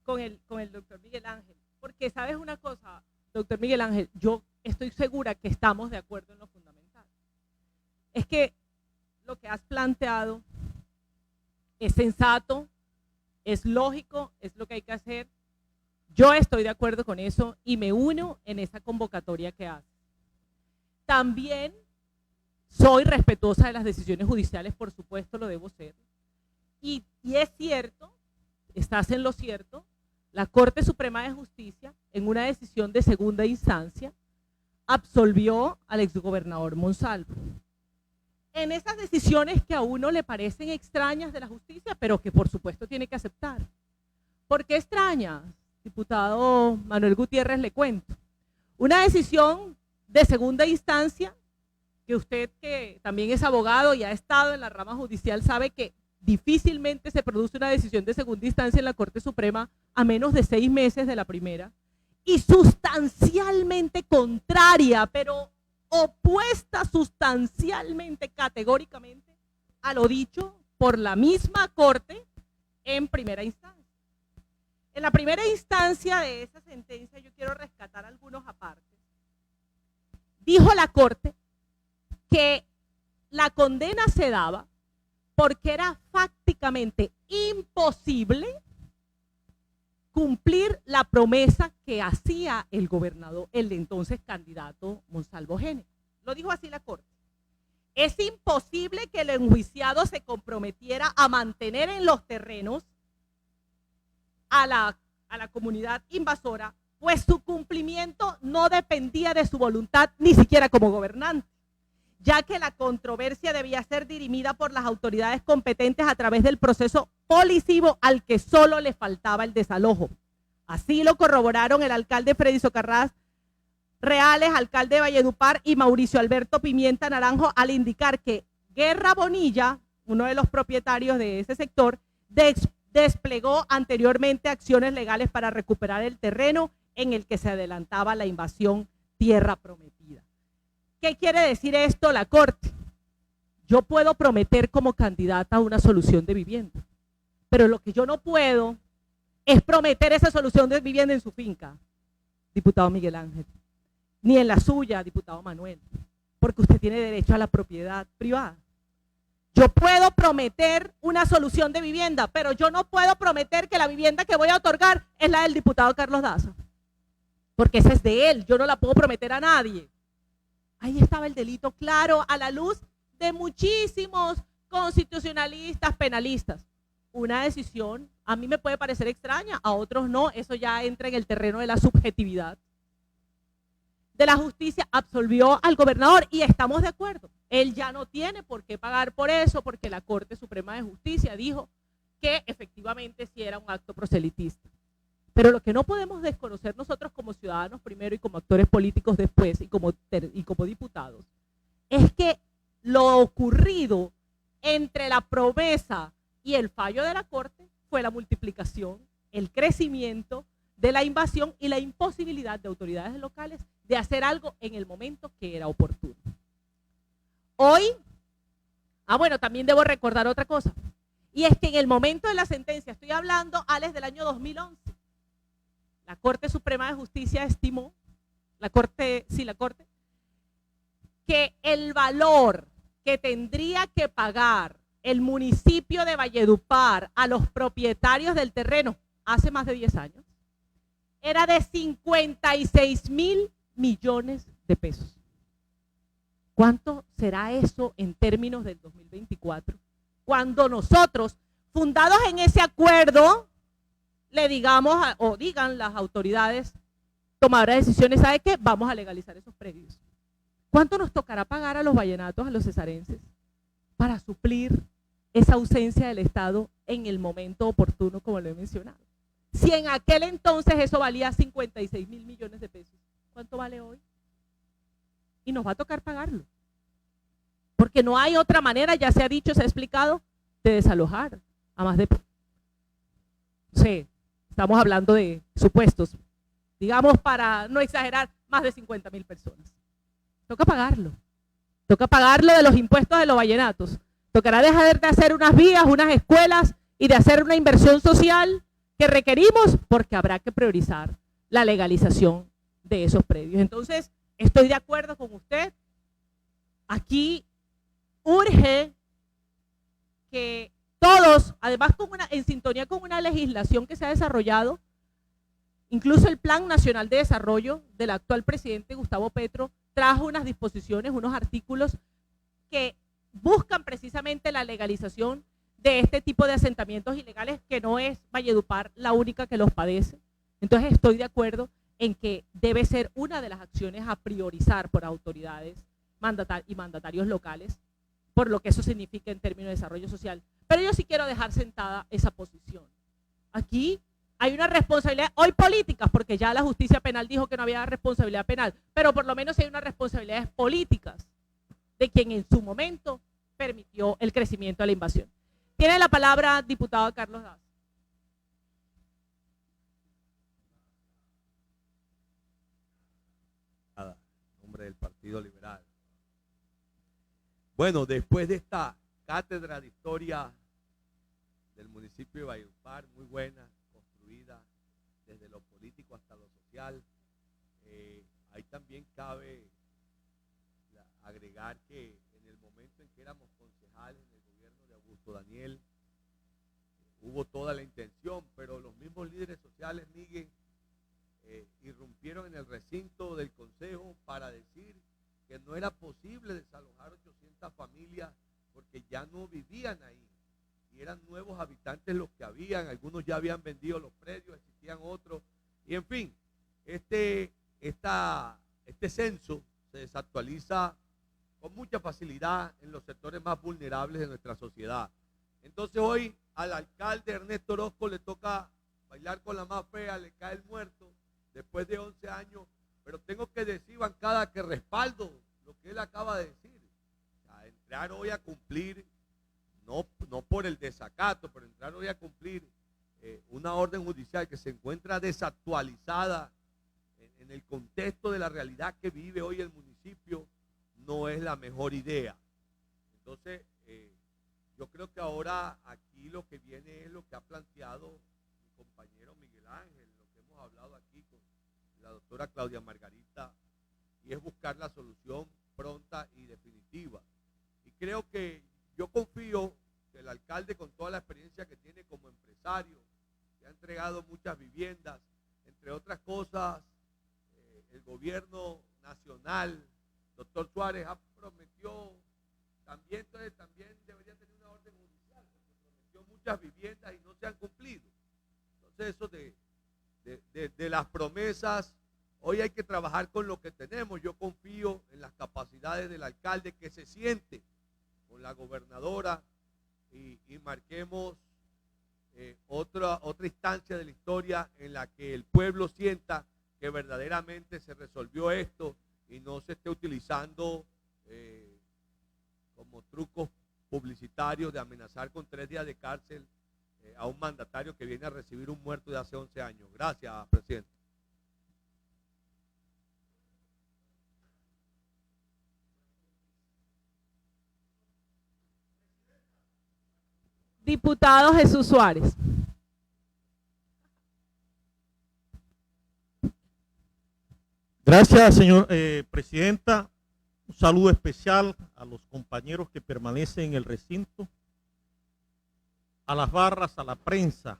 con el doctor Miguel Ángel. Porque sabes una cosa, doctor Miguel Ángel, yo estoy segura que estamos de acuerdo en lo fundamental. Es que lo que has planteado es sensato, es lógico, es lo que hay que hacer. Yo estoy de acuerdo con eso y me uno en esa convocatoria que hace. También soy respetuosa de las decisiones judiciales, por supuesto lo debo ser. Y es cierto, estás en lo cierto, la Corte Suprema de Justicia, en una decisión de segunda instancia, absolvió al exgobernador Monsalvo. En esas decisiones que a uno le parecen extrañas de la justicia, pero que por supuesto tiene que aceptar. ¿Por qué extrañas? Diputado Manuel Gutiérrez, le cuento. Una decisión de segunda instancia, que usted que también es abogado y ha estado en la rama judicial sabe que difícilmente se produce una decisión de segunda instancia en la Corte Suprema a menos de 6 meses de la primera, y sustancialmente contraria, pero opuesta sustancialmente, categóricamente, a lo dicho por la misma Corte en primera instancia. En la primera instancia de esa sentencia yo quiero rescatar algunos apartes. Dijo la Corte que la condena se daba porque era fácticamente imposible cumplir la promesa que hacía el gobernador, el entonces candidato Monsalvo Género. Lo dijo así la Corte. Es imposible que el enjuiciado se comprometiera a mantener en los terrenos a la comunidad invasora, pues su cumplimiento no dependía de su voluntad ni siquiera como gobernante. ya que la controversia debía ser dirimida por las autoridades competentes a través del proceso policivo al que solo le faltaba el desalojo. Así lo corroboraron el alcalde Freddy Socarrás Reales, alcalde de Valledupar, y Mauricio Alberto Pimienta Naranjo, al indicar que Guerra Bonilla, uno de los propietarios de ese sector, desplegó anteriormente acciones legales para recuperar el terreno en el que se adelantaba la invasión Tierra Prometida. ¿Qué quiere decir esto la Corte? Yo puedo prometer como candidata una solución de vivienda, pero lo que yo no puedo es prometer esa solución de vivienda en su finca, diputado Miguel Ángel, ni en la suya, diputado Manuel, porque usted tiene derecho a la propiedad privada. Yo puedo prometer una solución de vivienda, pero yo no puedo prometer que la vivienda que voy a otorgar es la del diputado Carlos Daza, porque esa es de él, yo no la puedo prometer a nadie. Ahí estaba el delito claro a la luz de muchísimos constitucionalistas, penalistas. Una decisión a mí me puede parecer extraña, a otros no, eso ya entra en el terreno de la subjetividad. De la justicia absolvió al gobernador y estamos de acuerdo. Él ya no tiene por qué pagar por eso, porque la Corte Suprema de Justicia dijo que efectivamente sí era un acto proselitista. Pero lo que no podemos desconocer nosotros como ciudadanos primero y como actores políticos después y como diputados es que lo ocurrido entre la promesa y el fallo de la Corte fue la multiplicación, el crecimiento de la invasión y la imposibilidad de autoridades locales de hacer algo en el momento que era oportuno. Hoy, bueno, también debo recordar otra cosa, y es que en el momento de la sentencia, estoy hablando, Alex, del año 2011, la Corte Suprema de Justicia estimó, que el valor que tendría que pagar el municipio de Valledupar a los propietarios del terreno hace más de 10 años era de 56.000 millones de pesos. ¿Cuánto será eso en términos del 2024? Cuando nosotros, fundados en ese acuerdo, le digamos, o digan las autoridades tomadoras de decisiones, ¿sabe qué? Vamos a legalizar esos predios. ¿Cuánto nos tocará pagar a los vallenatos, a los cesarenses, para suplir esa ausencia del Estado en el momento oportuno, como lo he mencionado? Si en aquel entonces eso valía 56.000 millones de pesos, ¿cuánto vale hoy? Y nos va a tocar pagarlo. Porque no hay otra manera, ya se ha dicho, se ha explicado, de desalojar a más de... Sí, estamos hablando de supuestos, digamos, para no exagerar, más de 50.000 personas. Toca pagarlo de los impuestos de los vallenatos. Tocará dejar de hacer unas vías, unas escuelas y de hacer una inversión social que requerimos, porque habrá que priorizar la legalización de esos predios. Entonces, estoy de acuerdo con usted. Aquí urge que todos, además en sintonía con una legislación que se ha desarrollado, incluso el Plan Nacional de Desarrollo del actual presidente Gustavo Petro trajo unas disposiciones, unos artículos que buscan precisamente la legalización de este tipo de asentamientos ilegales, que no es Valledupar la única que los padece. Entonces estoy de acuerdo en que debe ser una de las acciones a priorizar por autoridades y mandatarios locales, por lo que eso significa en términos de desarrollo social. Pero yo sí quiero dejar sentada esa posición. Aquí hay una responsabilidad, hoy políticas, porque ya la justicia penal dijo que no había responsabilidad penal, pero por lo menos hay unas responsabilidades políticas de quien en su momento permitió el crecimiento de la invasión. Tiene la palabra diputado Carlos Daza. En nombre del Partido Liberal. Bueno, después de esta cátedra de historia del municipio de Valledupar, muy buena, construida desde lo político hasta lo social, ahí también cabe agregar que en el momento en que éramos concejales en el gobierno de Augusto Daniel, hubo toda la intención, pero los mismos líderes sociales, Miguel, irrumpieron en el recinto del consejo para decir que no era posible desalojar 800 familias porque ya no vivían ahí y eran nuevos habitantes los que habían, algunos ya habían vendido los predios, existían otros, y en fin, este censo se desactualiza con mucha facilidad en los sectores más vulnerables de nuestra sociedad. Entonces hoy al alcalde Ernesto Orozco le toca bailar con la más fea, le cae el muerto después de 11 años, pero tengo que decir, bancada, que respaldo lo que él acaba de decir. O sea, entrar hoy a cumplir, no por el desacato, pero entrar hoy a cumplir una orden judicial que se encuentra desactualizada en el contexto de la realidad que vive hoy el municipio, no es la mejor idea. Entonces, yo creo que ahora aquí lo que viene es lo que ha planteado mi compañero Miguel Ángel, lo que hemos hablado aquí con la doctora Claudia Margarita, y es buscar la solución pronta y definitiva. Y creo que yo confío que el alcalde, con toda la experiencia que tiene como empresario, que ha entregado muchas viviendas, entre otras cosas, el gobierno nacional, doctor Suárez, prometió también, entonces también debería tener una orden judicial, porque prometió muchas viviendas y no se han cumplido. Entonces eso de las promesas, hoy hay que trabajar con lo que tenemos. Yo confío en las capacidades del alcalde, que se siente con la gobernadora y marquemos otra instancia de la historia en la que el pueblo sienta que verdaderamente se resolvió esto y no se esté utilizando como trucos publicitarios de amenazar con 3 días de cárcel a un mandatario que viene a recibir un muerto de hace 11 años. Gracias, presidente. Diputado Jesús Suárez. Gracias, señor presidenta. Un saludo especial a los compañeros que permanecen en el recinto, a las barras, a la prensa.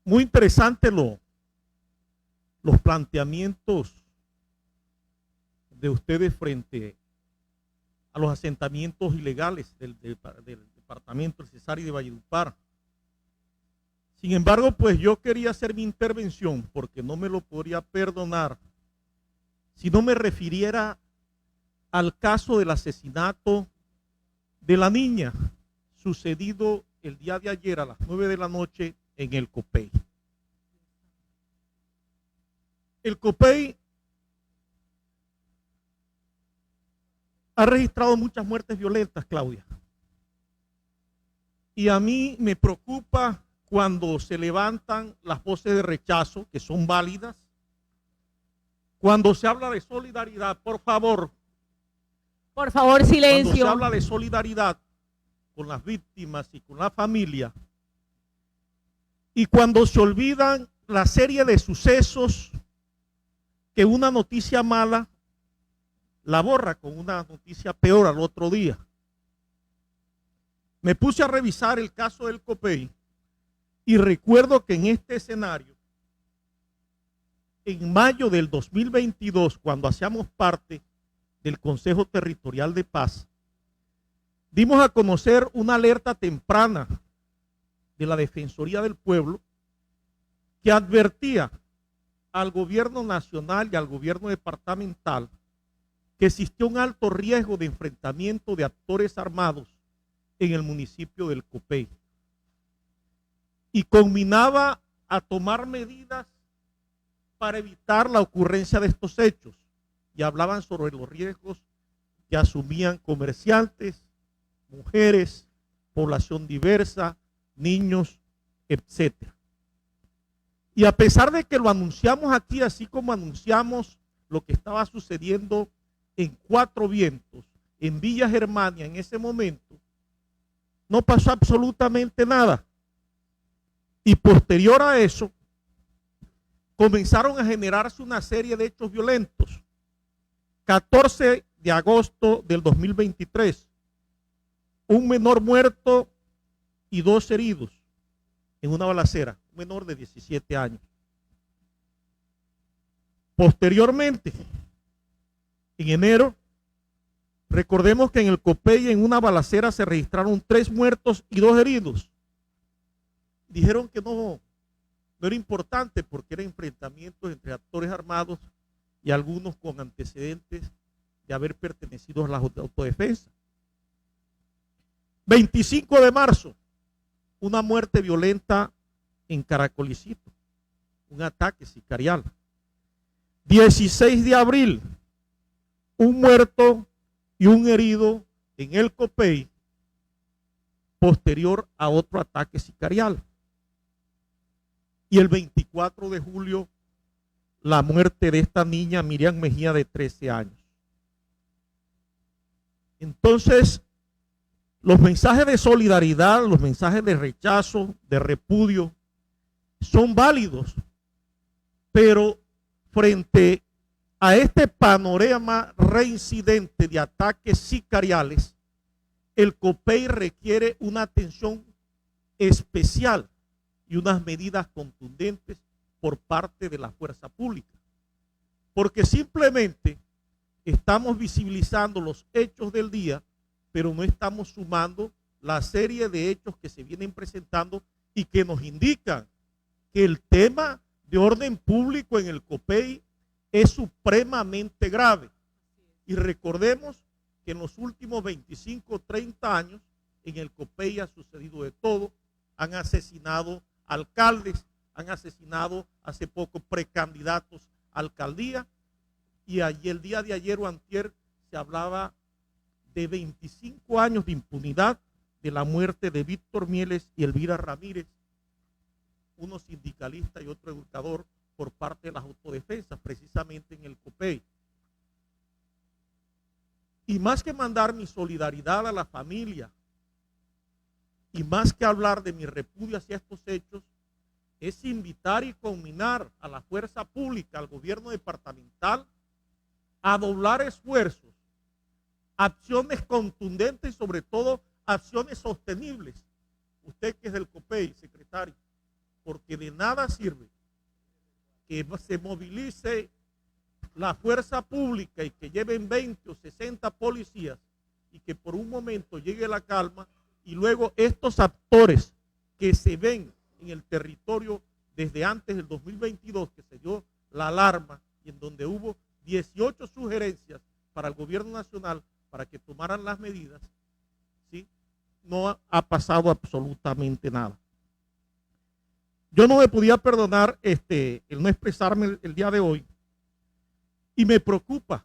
Muy interesante los planteamientos de ustedes frente a los asentamientos ilegales del departamento del Cesar y de Valledupar. Sin embargo, pues yo quería hacer mi intervención, porque no me lo podría perdonar si no me refiriera al caso del asesinato de la niña sucedido el día de ayer a las 9 de la noche en el Copey. El Copey ha registrado muchas muertes violentas, Claudia. Y a mí me preocupa cuando se levantan las voces de rechazo, que son válidas, cuando se habla de solidaridad, por favor, silencio. cuando se habla de solidaridad con las víctimas y con la familia, y cuando se olvidan la serie de sucesos que una noticia mala la borra con una noticia peor al otro día. Me puse a revisar el caso del Copey y recuerdo que en este escenario, en mayo del 2022, cuando hacíamos parte del Consejo Territorial de Paz, dimos a conocer una alerta temprana de la Defensoría del Pueblo que advertía al gobierno nacional y al gobierno departamental que existía un alto riesgo de enfrentamiento de actores armados en el municipio del Copey. Y combinaba a tomar medidas para evitar la ocurrencia de estos hechos. Y hablaban sobre los riesgos que asumían comerciantes, mujeres, población diversa, niños, etcétera. Y a pesar de que lo anunciamos aquí, así como anunciamos lo que estaba sucediendo en Cuatro Vientos, en Villa Germania, en ese momento, no pasó absolutamente nada. Y posterior a eso, comenzaron a generarse una serie de hechos violentos. 14 de agosto del 2023, un menor muerto y 2 heridos en una balacera, un menor de 17 años. Posteriormente, en enero, recordemos que en el Copey, en una balacera, se registraron 3 muertos y 2 heridos. Dijeron que no era importante porque eran enfrentamientos entre actores armados y algunos con antecedentes de haber pertenecido a la autodefensa. 25 de marzo, una muerte violenta en Caracolicito, un ataque sicarial. 16 de abril, un muerto y un herido en el Copey, posterior a otro ataque sicarial. Y el 24 de julio, la muerte de esta niña Miriam Mejía de 13 años. Entonces, los mensajes de solidaridad, los mensajes de rechazo, de repudio, son válidos, pero frente a este panorama reincidente de ataques sicariales, el Copey requiere una atención especial y unas medidas contundentes por parte de la fuerza pública, porque simplemente estamos visibilizando los hechos del día, pero no estamos sumando la serie de hechos que se vienen presentando y que nos indican que el tema de orden público en el Copey es supremamente grave. Y recordemos que en los últimos 25 o 30 años en el Copey ha sucedido de todo. Han asesinado alcaldes, han asesinado hace poco precandidatos a alcaldía, y allí el día de ayer o antier se hablaba de 25 años de impunidad de la muerte de Víctor Mieles y Elvira Ramírez, uno sindicalista y otro educador, por parte de las autodefensas, precisamente en el Copey. Y más que mandar mi solidaridad a la familia, y más que hablar de mi repudio hacia estos hechos, es invitar y conminar a la fuerza pública, al gobierno departamental, a doblar esfuerzos, acciones contundentes y sobre todo acciones sostenibles. Usted que es del Copey, secretario, porque de nada sirve que se movilice la fuerza pública y que lleven 20 o 60 policías y que por un momento llegue la calma y luego estos actores que se ven en el territorio desde antes del 2022, que se dio la alarma y en donde hubo 18 sugerencias para el gobierno nacional para que tomaran las medidas, ¿sí? No ha pasado absolutamente nada. Yo no me podía perdonar el no expresarme el día de hoy, y me preocupa.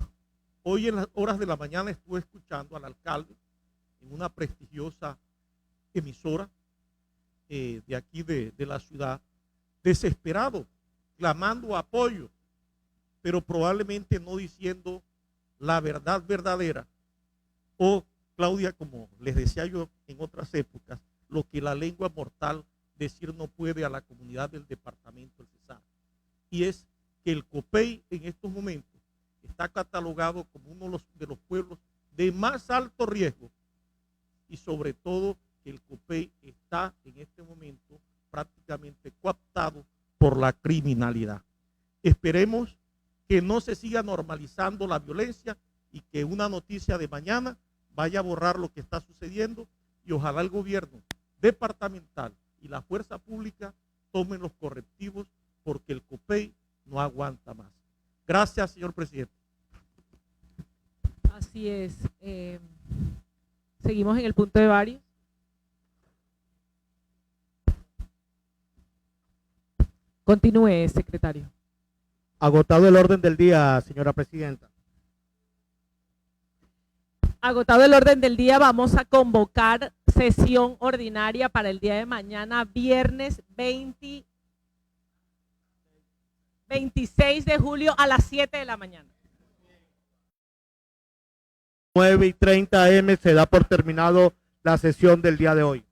Hoy en las horas de la mañana estuve escuchando al alcalde en una prestigiosa emisora de aquí de la ciudad, desesperado, clamando apoyo, pero probablemente no diciendo la verdad verdadera, o Claudia, como les decía yo en otras épocas, lo que la lengua mortal decir no puede a la comunidad del departamento del Cesar. Y es que el Copey en estos momentos está catalogado como uno de los pueblos de más alto riesgo, y sobre todo que el Copey está en este momento prácticamente cooptado por la criminalidad. Esperemos que no se siga normalizando la violencia y que una noticia de mañana vaya a borrar lo que está sucediendo, y ojalá el gobierno departamental y la fuerza pública tomen los correctivos, porque el Copey no aguanta más. Gracias, señor presidente. Así es. Seguimos en el punto de varios. Continúe, secretario. Agotado el orden del día, señora presidenta. Agotado el orden del día, vamos a convocar sesión ordinaria para el día de mañana, viernes 26 de julio a las 7 de la mañana. 9:30 AM se da por terminado la sesión del día de hoy.